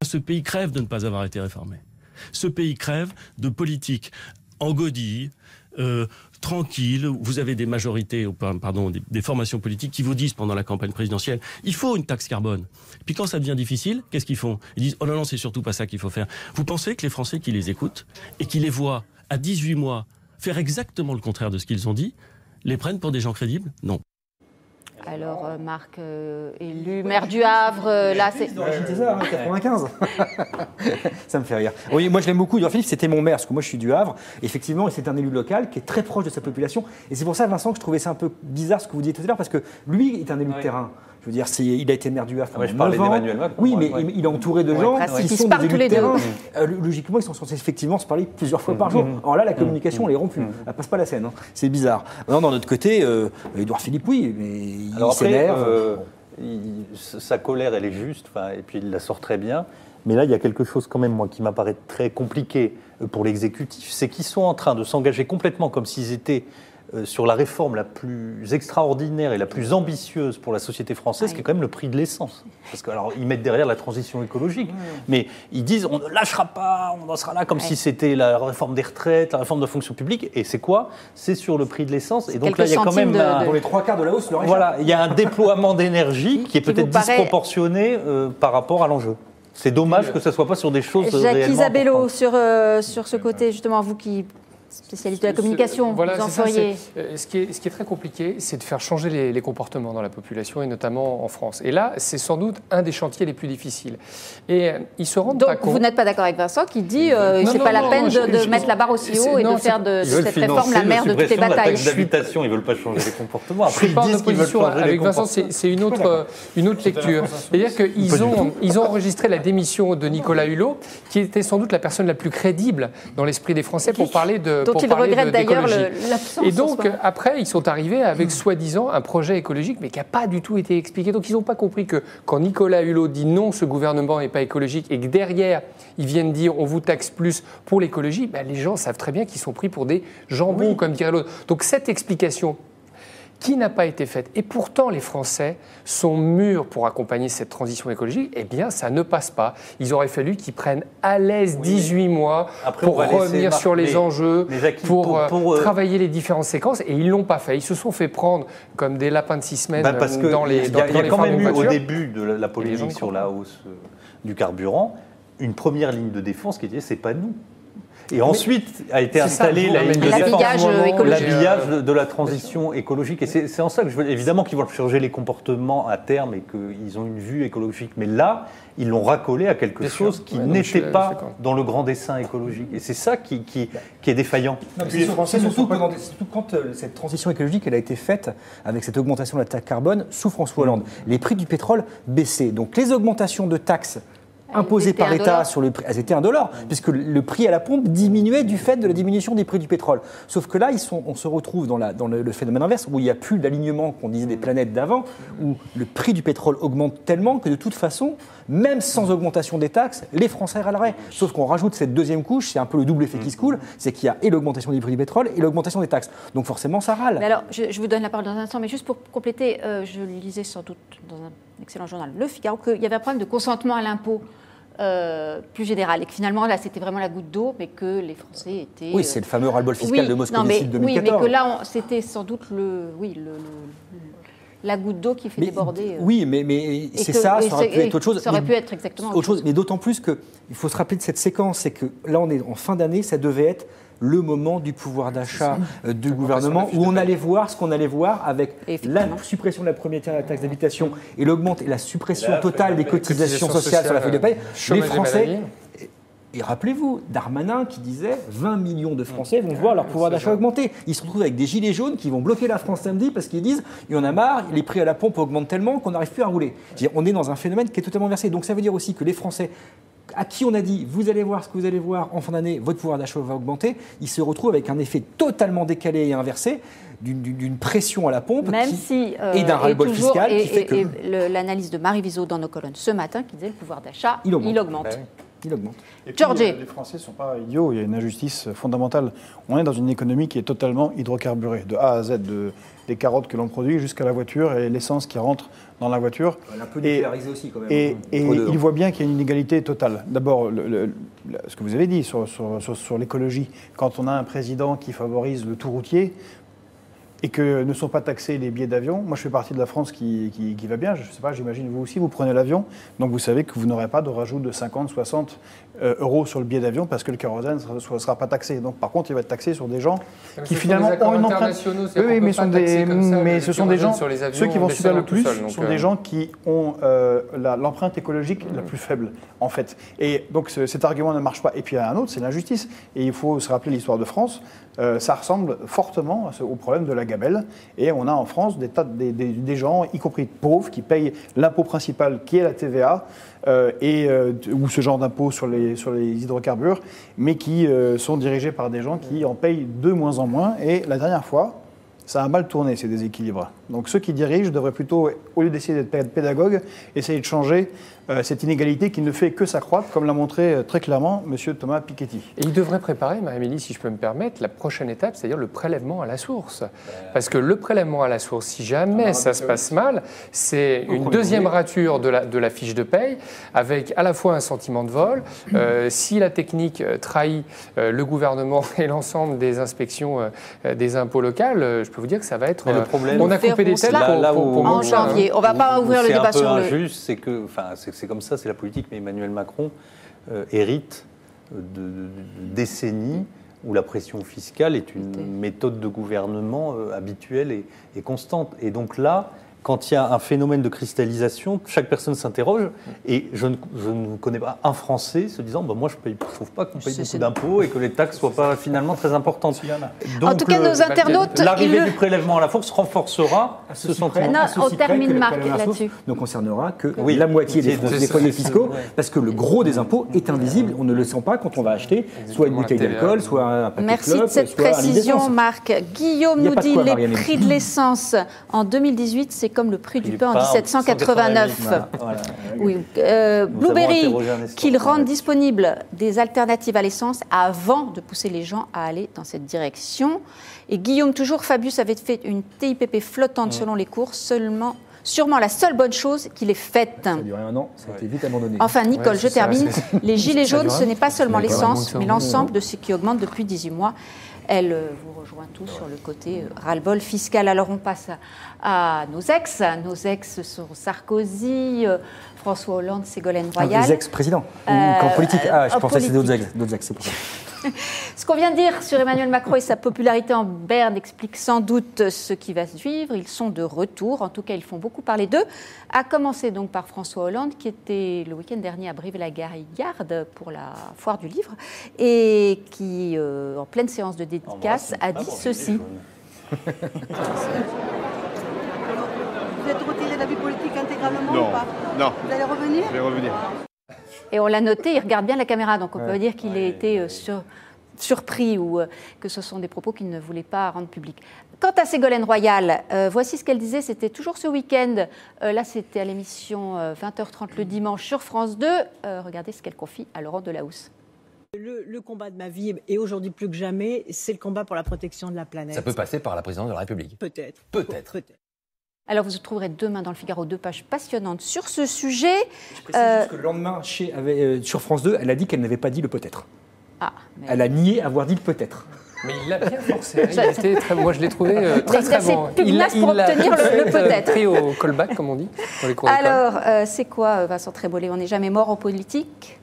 Ce pays crève de ne pas avoir été réformé. Ce pays crève de politique en godille, tranquille. Vous avez des majorités, des formations politiques qui vous disent pendant la campagne présidentielle il faut une taxe carbone. Puis quand ça devient difficile, qu'est-ce qu'ils font? Ils disent oh non, c'est surtout pas ça qu'il faut faire. Vous pensez que les Français qui les écoutent et qui les voient à 18 mois faire exactement le contraire de ce qu'ils ont dit, les prennent pour des gens crédibles? Non. Alors, Marc, élu maire du Havre, là, c'est... C'est ça, 95. Ça me fait rire. Oui, moi, je l'aime beaucoup. Édouard Philippe, c'était mon maire, parce que moi, je suis du Havre. Effectivement, c'est un élu local qui est très proche de sa population. Et c'est pour ça, Vincent, que je trouvais ça un peu bizarre ce que vous disiez tout à l'heure, parce que lui est un élu de terrain. Je veux dire, il a été maire du Havre pendant 9 ans. Oui, mais il est entouré de gens qui sont des élus de terrain. Logiquement, ils sont censés effectivement se parler plusieurs fois par jour. Alors là, la communication, on les rompt plus. Elle passe pas la scène. C'est bizarre. Non, d'un autre côté, Édouard Philippe, oui, mais il s'énerve. Sa colère, elle est juste, et puis il la sort très bien. Mais là, il y a quelque chose quand même, moi, qui m'apparaît très compliqué pour l'exécutif, c'est qu'ils sont en train de s'engager complètement comme s'ils étaient sur la réforme la plus extraordinaire et la plus ambitieuse pour la société française, qui est quand même le prix de l'essence. Parce que, alors, ils mettent derrière la transition écologique, mais ils disent on ne lâchera pas, on en sera là comme si c'était la réforme des retraites, la réforme de la fonction publique. Et c'est quoi? C'est sur le prix de l'essence. Et donc là, il y a quand même pour les 3/4 de la hausse, voilà, il y a un déploiement d'énergie qui est peut-être disproportionné par rapport à l'enjeu. C'est dommage que ça ne soit pas sur des choses Jacques Isabello, sur ce côté, justement, vous qui... spécialiste de la communication, voilà, vous en feriez. Ce qui est très compliqué, c'est de faire changer les comportements dans la population, et notamment en France. Et là, c'est sans doute un des chantiers les plus difficiles. Et ils se rendent pas compte... Donc, vous n'êtes pas d'accord avec Vincent qui dit c'est pas la peine de mettre la barre aussi haut et de faire de cette réforme la mère de toutes les batailles. La taxe d'habitation, ils ne veulent pas changer les comportements. Après, ils disent qu'ils veulent changer avec Vincent, c'est une autre lecture. C'est-à-dire qu'ils ont enregistré la démission de Nicolas Hulot, qui était sans doute la personne la plus crédible dans l'esprit des Français pour parler de... Donc il regrette d'ailleurs l'absence. Et donc, après, ils sont arrivés avec soi-disant un projet écologique, mais qui n'a pas du tout été expliqué. Donc, ils n'ont pas compris que quand Nicolas Hulot dit non, ce gouvernement n'est pas écologique, et que derrière, ils viennent dire on vous taxe plus pour l'écologie, les gens savent très bien qu'ils sont pris pour des jambons, comme dirait l'autre. Donc, cette explication qui n'a pas été faite, et pourtant les Français sont mûrs pour accompagner cette transition écologique, eh bien ça ne passe pas. Il aurait fallu qu'ils prennent à l'aise 18 mois pour revenir sur les enjeux, pour travailler les différentes séquences, et ils ne l'ont pas fait. Ils se sont fait prendre comme des lapins de 6 semaines dans les Il y a quand même eu au début de la polémique sur la hausse du carburant, une première ligne de défense qui disait c'est pas nous. Et ensuite a été installée la ligne de l'habillage écologique. L'habillage de la transition écologique. Et c'est en ça que je veux. Évidemment qu'ils vont changer les comportements à terme et qu'ils ont une vue écologique. Mais là, ils l'ont racolé à quelque chose qui n'était pas dans le grand dessin écologique. Et c'est ça qui est défaillant. C'est surtout quand cette transition écologique elle a été faite avec cette augmentation de la taxe carbone sous François Hollande. Les prix du pétrole baissaient. Donc les augmentations de taxes imposées par l'État sur le prix, elles étaient $1, puisque le prix à la pompe diminuait du fait de la diminution des prix du pétrole. Sauf que là, on se retrouve dans le phénomène inverse, où il n'y a plus l'alignement qu'on disait des planètes d'avant, où le prix du pétrole augmente tellement que de toute façon, même sans augmentation des taxes, les Français râleraient. Sauf qu'on rajoute cette deuxième couche, c'est un peu le double effet qui se coule, c'est qu'il y a et l'augmentation des prix du pétrole et l'augmentation des taxes. Donc forcément, ça râle. Mais alors, je vous donne la parole dans un instant, mais juste pour compléter, je lisais sans doute dans un excellent journal, Le Figaro, qu'il y avait un problème de consentement à l'impôt plus général, et que finalement là c'était vraiment la goutte d'eau, mais que les Français étaient... Oui, c'est le fameux ras-le-bol fiscal de Moscovici de 2014. Oui, mais que là c'était sans doute la goutte d'eau qui fait déborder... Oui, mais c'est ça aurait pu être autre chose. Ça aurait pu être exactement autre chose. Mais d'autant plus qu'il faut se rappeler de cette séquence, c'est que là on est en fin d'année, ça devait être le moment du pouvoir d'achat du gouvernement, où on allait voir ce qu'on allait voir avec la suppression de la première taxe d'habitation et la suppression totale des cotisations sociales sur la feuille de paie. Les Français... Et rappelez-vous, Darmanin qui disait 20 millions de Français vont voir leur pouvoir d'achat augmenter. Ils se retrouvent avec des gilets jaunes qui vont bloquer la France samedi parce qu'ils disent il y en a marre, les prix à la pompe augmentent tellement qu'on n'arrive plus à rouler. On est dans un phénomène qui est totalement inversé. Donc ça veut dire aussi que les Français à qui on a dit vous allez voir ce que vous allez voir en fin d'année, votre pouvoir d'achat va augmenter, ils se retrouvent avec un effet totalement décalé et inversé d'une pression à la pompe et d'un ras-le-bol fiscal qui fait que... l'analyse de Marie Viseau dans nos colonnes ce matin qui disait le pouvoir d'achat, il augmente. Il augmente. Et puis, les Français ne sont pas idiots, il y a une injustice fondamentale. On est dans une économie qui est totalement hydrocarburée, de A à Z, des carottes que l'on produit jusqu'à la voiture et l'essence qui rentre dans la voiture. Un peu nucléarisé aussi quand même. Et il voit bien qu'il y a une inégalité totale. D'abord, ce que vous avez dit sur l'écologie, quand on a un président qui favorise le tout routier, et que ne sont pas taxés les billets d'avion. Moi, je fais partie de la France qui va bien. Je ne sais pas, j'imagine vous aussi, vous prenez l'avion. Donc, vous savez que vous n'aurez pas de rajout de 50, 60 euros sur le billet d'avion parce que le kérosène ne sera pas taxé. Donc, par contre, il va être taxé sur des gens qui finalement ont une empreinte. Oui, mais ce sont des gens, ceux qui vont subir le plus sont des gens qui ont l'empreinte écologique la plus faible, en fait. Et donc, cet argument ne marche pas. Et puis, il y a un autre, c'est l'injustice. Et il faut se rappeler l'histoire de France. Ça ressemble fortement au problème de la gamelle. Et on a en France des gens, y compris pauvres, qui payent l'impôt principal qui est la TVA, ou ce genre d'impôt sur les hydrocarbures, mais qui sont dirigés par des gens qui en payent de moins en moins. Et la dernière fois, ça a mal tourné, ces déséquilibres. Donc ceux qui dirigent devraient plutôt, au lieu d'essayer d'être pédagogues, essayer de changer cette inégalité qui ne fait que s'accroître, comme l'a montré très clairement M. Thomas Piketty. Et il devrait préparer, Marie-Amélie, si je peux me permettre, la prochaine étape, c'est-à-dire le prélèvement à la source. Parce que le prélèvement à la source, si jamais ça se passe mal, c'est une deuxième rature de la fiche de paye, avec à la fois un sentiment de vol. Si la technique trahit le gouvernement et l'ensemble des inspections des impôts locaux, je peux vous dire que ça va être... On a coupé des têtes en janvier. On ne va pas ouvrir le débat sur le... C'est un peu injuste, c'est que... C'est comme ça, c'est la politique, mais Emmanuel Macron hérite de décennies où la pression fiscale est une méthode de gouvernement habituelle et constante. Et donc là, quand il y a un phénomène de cristallisation, chaque personne s'interroge, et je ne connais pas un Français se disant moi je ne trouve pas qu'on paye beaucoup d'impôts et que les taxes ne soient pas finalement très importantes. Donc, en tout cas, nos internautes... L'arrivée du prélèvement à la source renforcera ce sentiment. On termine, Marc, là-dessus. Ne concernera que la moitié des foyers fiscaux, parce que le gros des impôts est invisible, on ne le sent pas quand on va acheter soit une bouteille d'alcool, soit un paquet de clopes. Merci de cette précision, Marc. Guillaume nous dit les prix de l'essence en 2018, c'est comme le prix du pain en 1789. Voilà. Oui. Blueberry, qu'ils rendent disponibles des alternatives à l'essence avant de pousser les gens à aller dans cette direction. Et Guillaume, toujours, Fabius avait fait une TIPP flottante selon les cours, sûrement la seule bonne chose qu'il ait faite. Ça a duré un an, ça a été vite abandonné. Enfin, Nicole, je termine. Les gilets jaunes, ce n'est pas seulement l'essence, mais l'ensemble de ce qui augmente depuis 18 mois. Elle vous rejoint tous sur le côté ras-le-bol fiscal. Alors on passe à nos ex. Nos ex sont Sarkozy, François Hollande, Ségolène Royal. Les ex-présidents ou qu'en politique. Je pensais que c'était d'autres ex, c'est pour ça. Ce qu'on vient de dire sur Emmanuel Macron et sa popularité en berne explique sans doute ce qui va suivre. Ils sont de retour, en tout cas ils font beaucoup parler d'eux, à commencer donc par François Hollande qui était le week-end dernier à Brive-la-Gaillarde pour la foire du livre et qui, en pleine séance de dédicace, a dit ceci. Vous êtes retiré de la vie politique intégralement Non. ou pas? Non, Vous allez revenir? je vais revenir. Et on l'a noté, il regarde bien la caméra, donc on peut dire qu'il a été surpris ou que ce sont des propos qu'il ne voulait pas rendre publics. Quant à Ségolène Royal, voici ce qu'elle disait, c'était toujours ce week-end, là c'était à l'émission 20h30 le dimanche sur France 2, regardez ce qu'elle confie à Laurent Delahousse. Le combat de ma vie, et aujourd'hui plus que jamais, c'est le combat pour la protection de la planète. Ça peut passer par la présidence de la République. Peut-être. Peut-être. Alors vous trouverez demain dans le Figaro 2 pages passionnantes sur ce sujet. Je précise juste que le lendemain, sur France 2, elle a dit qu'elle n'avait pas dit le peut-être. Elle a nié avoir dit le peut-être. Mais il l'a bien forcé. Moi, je l'ai trouvé très bon. Il l'a pour obtenir le peut-être. Pris au callback, comme on dit, dans les cours d'école. Alors, c'est quoi, Vincent Trébollet? On n'est jamais mort en politique?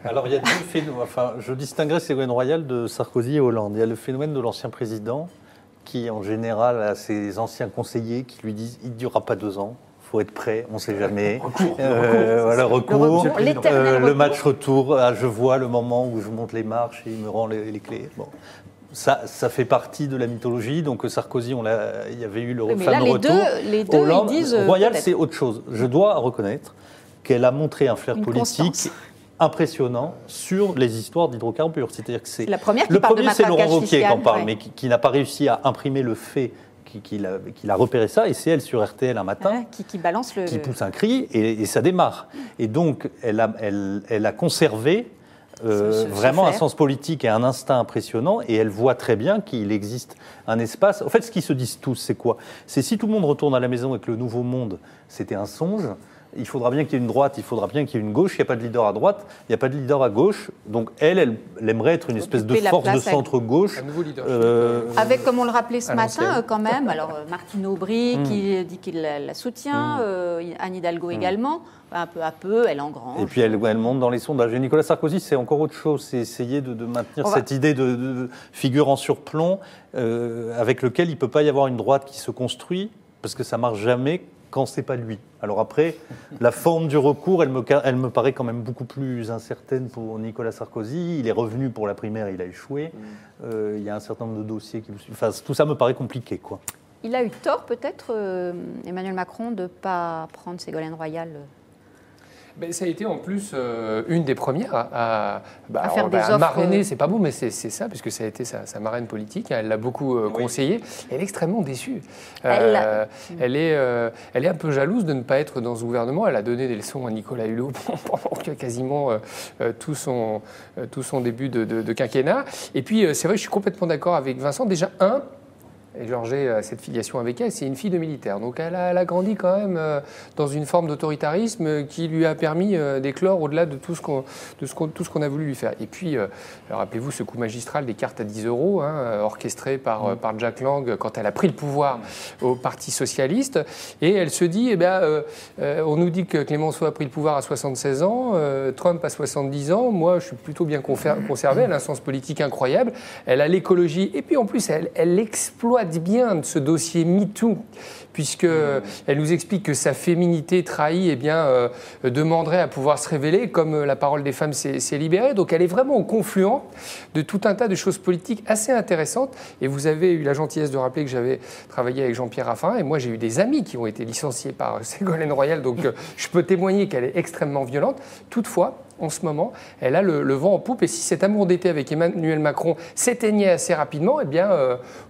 Alors, il y a deux phénomènes. Enfin, je distinguerais Ségolène Royal de Sarkozy et Hollande. Il y a le phénomène de l'ancien président qui, en général, a ses anciens conseillers qui lui disent « il ne durera pas 2 ans ». Il faut être prêt, on ne sait jamais. Recours. Le match retour, je vois le moment où je monte les marches et il me rend les clés. Bon. Ça fait partie de la mythologie. Donc Sarkozy, il y avait eu le fameux retour. Les deux Hollande, ils disent Royal, c'est autre chose. Je dois reconnaître qu'elle a montré un flair politique impressionnant sur les histoires d'hydrocarbures. C'est-à-dire que c'est la première qui le parle premier, de c'est Laurent Wauquiez fiscal, qui en parle, mais qui n'a pas réussi à imprimer le fait qu'il a repéré ça, et c'est elle sur RTL un matin qui balance qui pousse un cri et ça démarre. Et donc elle a conservé vraiment un sens politique et un instinct impressionnant, et elle voit très bien qu'il existe un espace. En fait, ce qu'ils se disent tous, c'est quoi? C'est si tout le monde retourne à la maison et que le nouveau monde, c'était un songe, il faudra bien qu'il y ait une droite, il faudra bien qu'il y ait une gauche. Il n'y a pas de leader à droite, il n'y a pas de leader à gauche. Donc elle aimerait être une espèce de force de centre-gauche. Avec, comme on le rappelait ce matin, quand même, alors Martine Aubry qui dit qu'il la soutient, Anne Hidalgo également. Un peu à peu, elle engrange. Et puis elle monte dans les sondages. Et Nicolas Sarkozy, c'est encore autre chose. C'est essayer de maintenir cette idée de figure en surplomb avec lequel il ne peut pas y avoir une droite qui se construit, parce que ça ne marche jamais quand ce n'est pas lui. Alors après, la forme du recours, elle me paraît quand même beaucoup plus incertaine pour Nicolas Sarkozy. Il est revenu pour la primaire, il a échoué. Il y a un certain nombre de dossiers qui... Enfin, tout ça me paraît compliqué, quoi. Il a eu tort, peut-être, Emmanuel Macron, de ne pas prendre Ségolène Royal ça a été en plus une des premières à faire des offres. Marrainer, c'est pas beau, mais c'est ça, puisque ça a été sa marraine politique. Elle l'a beaucoup conseillé. Elle est extrêmement déçue. Elle est un peu jalouse de ne pas être dans ce gouvernement. Elle a donné des leçons à Nicolas Hulot pendant quasiment tout son début de quinquennat. Et puis, c'est vrai, je suis complètement d'accord avec Vincent. Déjà, et Georget a cette filiation avec elle, c'est une fille de militaire. Donc elle a grandi quand même dans une forme d'autoritarisme qui lui a permis d'éclore au-delà de tout ce qu'on a voulu lui faire. Et puis, rappelez-vous ce coup magistral des cartes à 10 €, orchestré par Jack Lang quand elle a pris le pouvoir au Parti socialiste. Et elle se dit, on nous dit que Clémenceau a pris le pouvoir à 76 ans, Trump à 70 ans, moi je suis plutôt bien conservé, elle a un sens politique incroyable, elle a l'écologie, et puis en plus elle exploite bien de ce dossier MeToo, puisqu'elle nous explique que sa féminité trahie demanderait à pouvoir se révéler, comme la parole des femmes s'est libérée. Donc elle est vraiment au confluent de tout un tas de choses politiques assez intéressantes. Et vous avez eu la gentillesse de rappeler que j'avais travaillé avec Jean-Pierre Raffarin, et moi j'ai eu des amis qui ont été licenciés par Ségolène Royal, donc je peux témoigner qu'elle est extrêmement violente. Toutefois, en ce moment, elle a le vent en poupe, et si cet amour d'été avec Emmanuel Macron s'éteignait assez rapidement,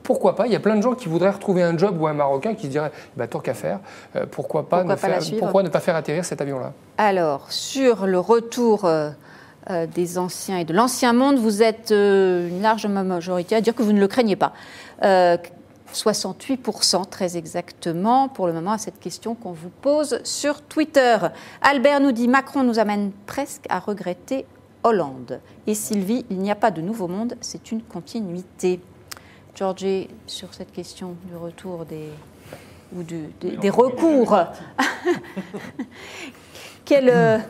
pourquoi pas? Il y a plein de gens qui voudraient retrouver un job ou un Marocain qui se dirait tant qu'à faire, pourquoi ne pas faire atterrir cet avion-là? Alors, sur le retour des anciens et de l'ancien monde, vous êtes une large majorité à dire que vous ne le craignez pas. 68% très exactement pour le moment à cette question qu'on vous pose sur Twitter. Albert nous dit « Macron nous amène presque à regretter Hollande ». Et Sylvie, il n'y a pas de nouveau monde, c'est une continuité. Georgie, sur cette question du retour des recours, quel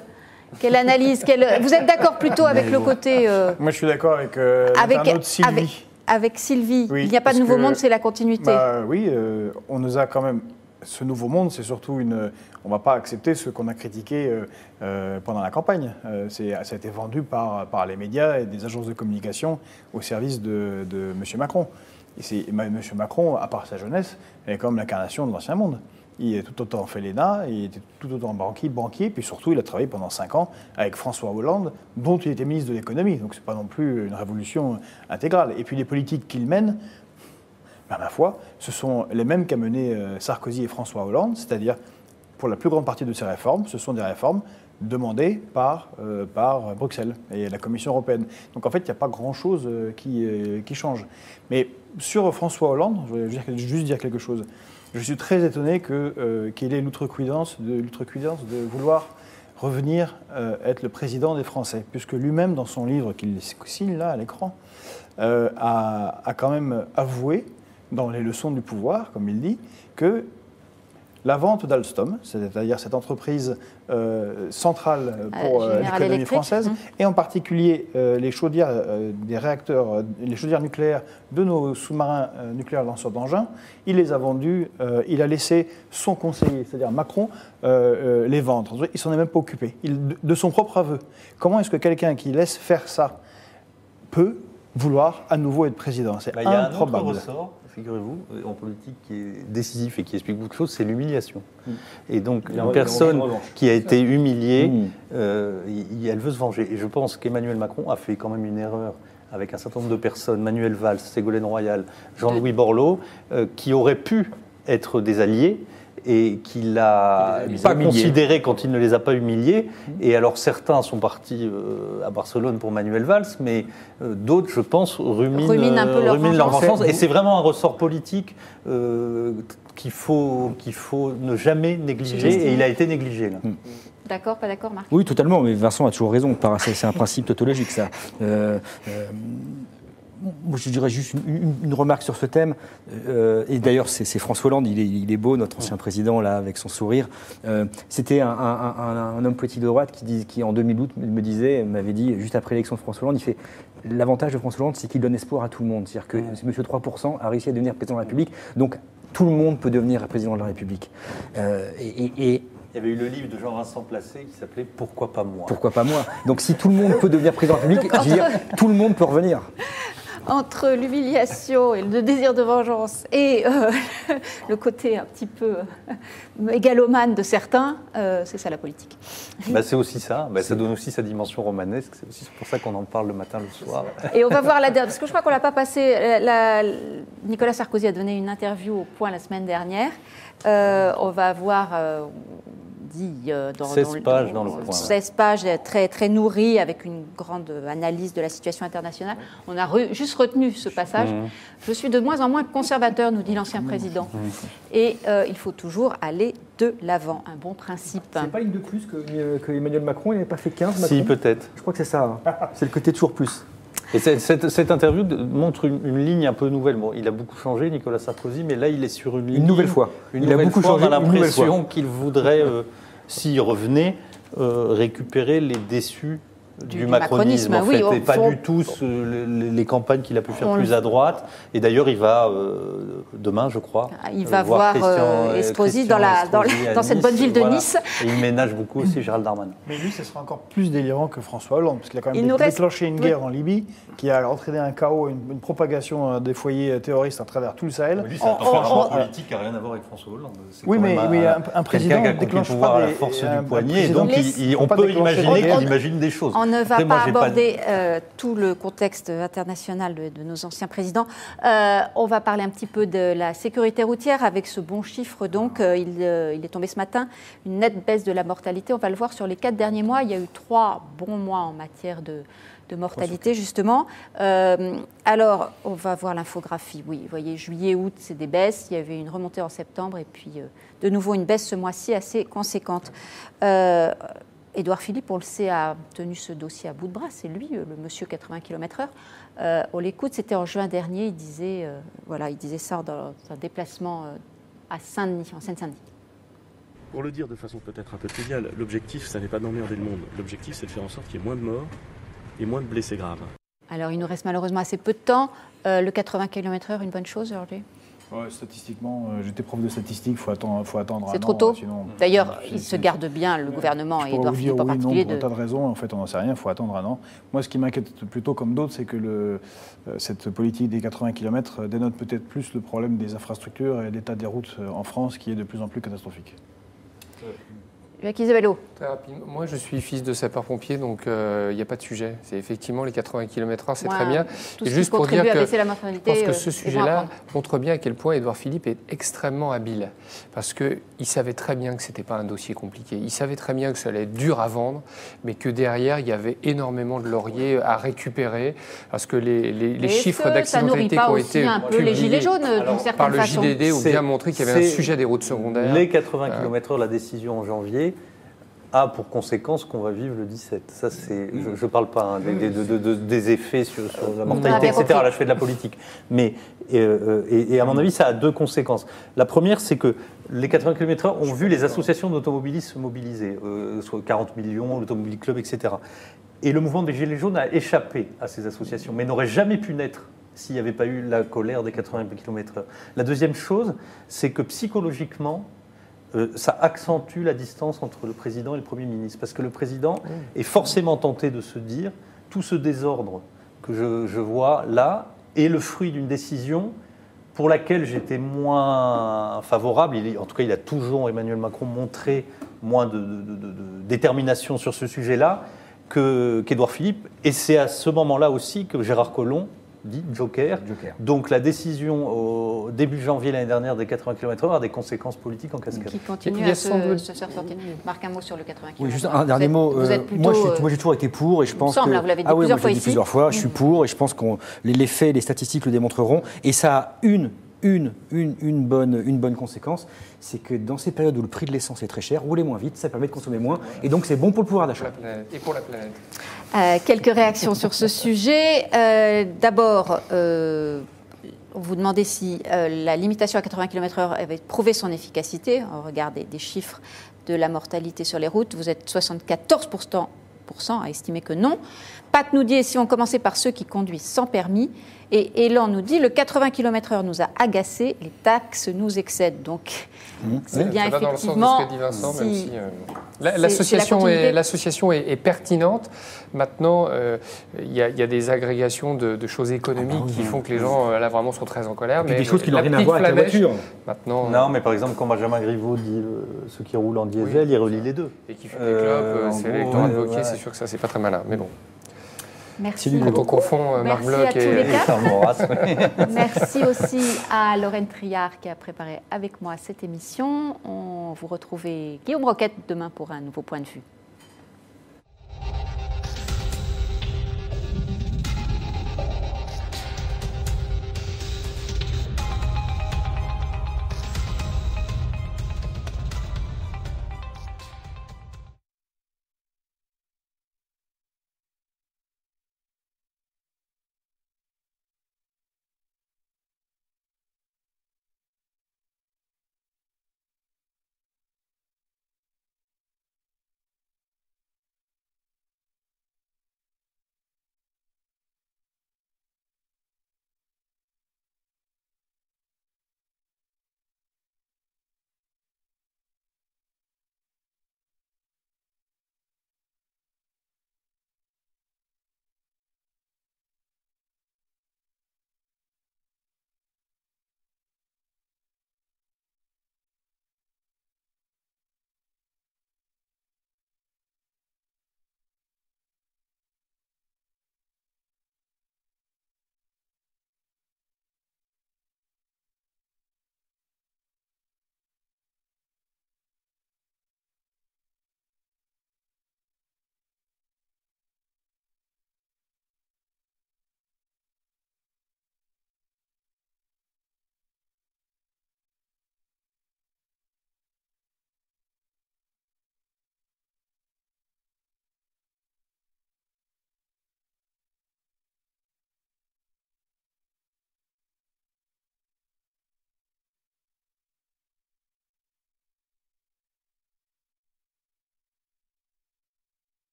Quelle analyse Vous êtes d'accord plutôt avec le côté... Moi, je suis d'accord avec l'internaute Sylvie. Avec Sylvie, Oui, il n'y a pas de parce nouveau que, monde, c'est la continuité. Oui, on nous a quand même... Ce nouveau monde, c'est surtout une... On ne va pas accepter ce qu'on a critiqué pendant la campagne. Ça a été vendu par les médias et des agences de communication au service de M. Macron. Et M. Macron, à part sa jeunesse, est quand même l'incarnation de l'ancien monde. Il a tout autant fait l'ENA, il était tout autant banquier, puis surtout, il a travaillé pendant 5 ans avec François Hollande, dont il était ministre de l'économie. Donc, ce n'est pas non plus une révolution intégrale. Et puis, les politiques qu'il mène, ben, ma foi, ce sont les mêmes qu'a mené Sarkozy et François Hollande, c'est-à-dire, pour la plus grande partie de ces réformes, ce sont des réformes demandées par Bruxelles et la Commission européenne. Donc, en fait, il n'y a pas grand-chose qui change. Mais sur François Hollande, je voulais juste dire quelque chose. Je suis très étonné qu'il ait l'outrecuidance de vouloir revenir être le président des Français, puisque lui-même, dans son livre qu'il signe là à l'écran, a quand même avoué, dans les leçons du pouvoir, comme il dit, que la vente d'Alstom, c'est-à-dire cette entreprise centrale pour l'économie française, et en particulier les chaudières les chaudières nucléaires de nos sous-marins nucléaires lanceurs d'engins, il les a vendus, il a laissé son conseiller, c'est-à-dire Macron, les vendre. Il ne s'en est même pas occupé, de son propre aveu. Comment est-ce que quelqu'un qui laisse faire ça peut vouloir à nouveau être président? C'est improbable. Il y a un autre ressort, figurez-vous, en politique qui est décisif et qui explique beaucoup de choses, c'est l'humiliation. Et donc, une personne qui a été humiliée, elle veut se venger. Et je pense qu'Emmanuel Macron a fait quand même une erreur avec un certain nombre de personnes, Manuel Valls, Ségolène Royal, Jean-Louis Borloo, qui auraient pu être des alliés et qu'il n'a pas considéré quand il ne les a pas humiliés. Et alors certains sont partis à Barcelone pour Manuel Valls, mais d'autres, je pense, ruminent un peu leur vengeance. Et c'est vraiment un ressort politique qu'il faut ne jamais négliger, et il a été négligé là. D'accord, pas d'accord, Marc? Oui, totalement, mais Vincent a toujours raison, c'est un principe tautologique, ça. Moi, je dirais juste une remarque sur ce thème. Et d'ailleurs, c'est François Hollande, il est beau, notre ancien président, là, avec son sourire. C'était un homme politique de droite qui en 2012, m'avait dit, juste après l'élection de François Hollande, il fait l'avantage de François Hollande, c'est qu'il donne espoir à tout le monde. C'est-à-dire que M. 3% a réussi à devenir président de la République, donc tout le monde peut devenir président de la République. Il y avait eu le livre de Jean-Vincent Placé qui s'appelait « Pourquoi pas moi ?» Pourquoi pas moi? Donc si tout le monde peut devenir président de la République, je veux dire, tout le monde peut revenir. Entre l'humiliation et le désir de vengeance et le côté un petit peu mégalomane de certains, c'est ça la politique. C'est aussi ça, ça donne aussi sa dimension romanesque, c'est aussi pour ça qu'on en parle le matin, le soir. Et on va voir parce que je crois qu'on ne l'a pas passé, Nicolas Sarkozy a donné une interview au Point la semaine dernière, on va voir... dans 16 pages dans le Point. 16 pages très, très nourries avec une grande analyse de la situation internationale. On a juste retenu ce passage. Je suis de moins en moins conservateur, nous dit l'ancien président. Et il faut toujours aller de l'avant, un bon principe. C'est pas une de plus que Emmanuel Macron, il n'avait pas fait 15 Macron? Si, peut-être. Je crois que c'est ça, c'est le côté toujours plus. Et cette interview montre une ligne un peu nouvelle. Bon, il a beaucoup changé, Nicolas Sarkozy, mais là, il est sur une ligne... Une nouvelle fois. Il a beaucoup changé, on a l'impression qu'il voudrait... s'il revenait, récupérer les déçus du macronisme, en fait, et pas du tout les campagnes qu'il a pu faire plus à droite. Et d'ailleurs, il va, demain, je crois, il va voir Estrosi dans cette bonne ville de Nice. Et il ménage beaucoup aussi Gérald Darmanin. Mais lui, ce sera encore plus délirant que François Hollande, parce qu'il a quand même déclenché une guerre en Libye, qui a entraîné un chaos, une propagation des foyers terroristes à travers tout le Sahel. Mais lui, c'est un personnage politique qui n'a rien à voir avec François Hollande. Oui, mais un président qui a compris le pouvoir à la force du poignet, donc on peut imaginer qu'il imagine des choses. On ne va pas aborder tout le contexte international de nos anciens présidents. On va parler un petit peu de la sécurité routière avec ce bon chiffre. Donc, il est tombé ce matin, une nette baisse de la mortalité. On va le voir sur les 4 derniers mois. Il y a eu 3 bons mois en matière de mortalité, justement. Alors, on va voir l'infographie. Oui, vous voyez, juillet, août, c'est des baisses. Il y avait une remontée en septembre et puis de nouveau une baisse ce mois-ci assez conséquente. Édouard Philippe, on le sait, a tenu ce dossier à bout de bras. C'est lui, le monsieur 80 km/h. On l'écoute, c'était en juin dernier. Il disait ça dans un déplacement à Saint-Denis, en Seine-Saint-Denis. Pour le dire de façon peut-être un peu triviale, l'objectif, ça n'est pas d'emmerder le monde. L'objectif, c'est de faire en sorte qu'il y ait moins de morts et moins de blessés graves. Alors, il nous reste malheureusement assez peu de temps. Le 80 km/h, une bonne chose aujourd'hui? Ouais, statistiquement, j'étais prof de statistique, il faut attendre C'est un trop an, tôt. sinon, D'ailleurs, il se garde bien, le gouvernement, et je pourrais Édouard vous Philippe dire en oui, non, particulier. pour un tas de raisons. En fait, on n'en sait rien, il faut attendre un an. Moi, ce qui m'inquiète plutôt comme d'autres, c'est que cette politique des 80 km dénote peut-être plus le problème des infrastructures et l'état des routes en France, qui est de plus en plus catastrophique. Jacques Isabello. Très rapidement. Moi, je suis fils de sapeur-pompier, donc il n'y a pas de sujet. C'est effectivement les 80 km/h, c'est très bien. Tout ce qui contribue à baisser la mortalité. Je pense que ce sujet-là montre bien à quel point Édouard Philippe est extrêmement habile. Parce qu'il savait très bien que ce n'était pas un dossier compliqué. Il savait très bien que ça allait être dur à vendre, mais que derrière, il y avait énormément de lauriers à récupérer. Parce que les chiffres d'accidentalité qui ont été un peu les gilets jaunes, d'une certaine par le façon. JDD ont bien montré qu'il y avait un sujet des routes secondaires. Les 80 km/h, la décision en janvier, a pour conséquence qu'on va vivre le 17. Ça, c'est, je ne parle pas des effets sur la mortalité, etc. Là, je fais de la politique. Mais, et à mon avis, ça a deux conséquences. La première, c'est que les 80 km/h ont vu les associations d'automobilistes se mobiliser, soit 40 millions, l'Automobile Club, etc. Et le mouvement des Gilets jaunes a échappé à ces associations, mais n'aurait jamais pu naître s'il n'y avait pas eu la colère des 80 km/h. La deuxième chose, c'est que psychologiquement, ça accentue la distance entre le président et le Premier ministre. Parce que le président est forcément tenté de se dire, tout ce désordre que je vois là est le fruit d'une décision pour laquelle j'étais moins favorable. En tout cas, il a toujours, Emmanuel Macron, montré moins de détermination sur ce sujet-là qu'Édouard Philippe. Et c'est à ce moment-là aussi que Gérard Collomb dit Joker. Donc la décision au début janvier l'année dernière des 80 km/h a des conséquences politiques en cascade. Qui continue à se ressortir. Marc, un mot sur le 80 km/h. Oui, juste un dernier mot. Moi, j'ai toujours été pour et je pense que... Vous l'avez dit plusieurs fois ici. Plusieurs fois, je suis pour et je pense que les faits, les statistiques le démontreront. Et ça a une bonne conséquence, c'est que dans ces périodes où le prix de l'essence est très cher, rouler moins vite, ça permet de consommer moins, et donc c'est bon pour le pouvoir d'achat. Et pour la planète. Quelques réactions sur ce sujet. D'abord, on vous demandait si la limitation à 80 km/h avait prouvé son efficacité. On regarde des chiffres de la mortalité sur les routes. Vous êtes 74% à estimer que non. Pat nous dit, si on commençait par ceux qui conduisent sans permis, et Elan nous dit, le 80 km/h nous a agacés, les taxes nous excèdent. Donc, c'est bien ça effectivement... va dans le sens de ce que dit Vincent, même si l'association est pertinente. Maintenant, il y a des agrégations de choses économiques qui font que les gens, là, vraiment sont très en colère. Mais des choses qui n'ont rien à voir avec la voiture. Maintenant, non, mais par exemple, quand Benjamin Griveaux dit ceux qui roulent en diesel, il relie les deux. Et qui fument des clopes, c'est l'électorat de Wauquiez, c'est sûr que ça, c'est pas très malin. Mais bon. Merci. Quand on confond Marc Bloch et Charles Maurras. Merci aussi à Lorraine Triard qui a préparé avec moi cette émission. On vous retrouve Guillaume Roquette demain pour un nouveau point de vue.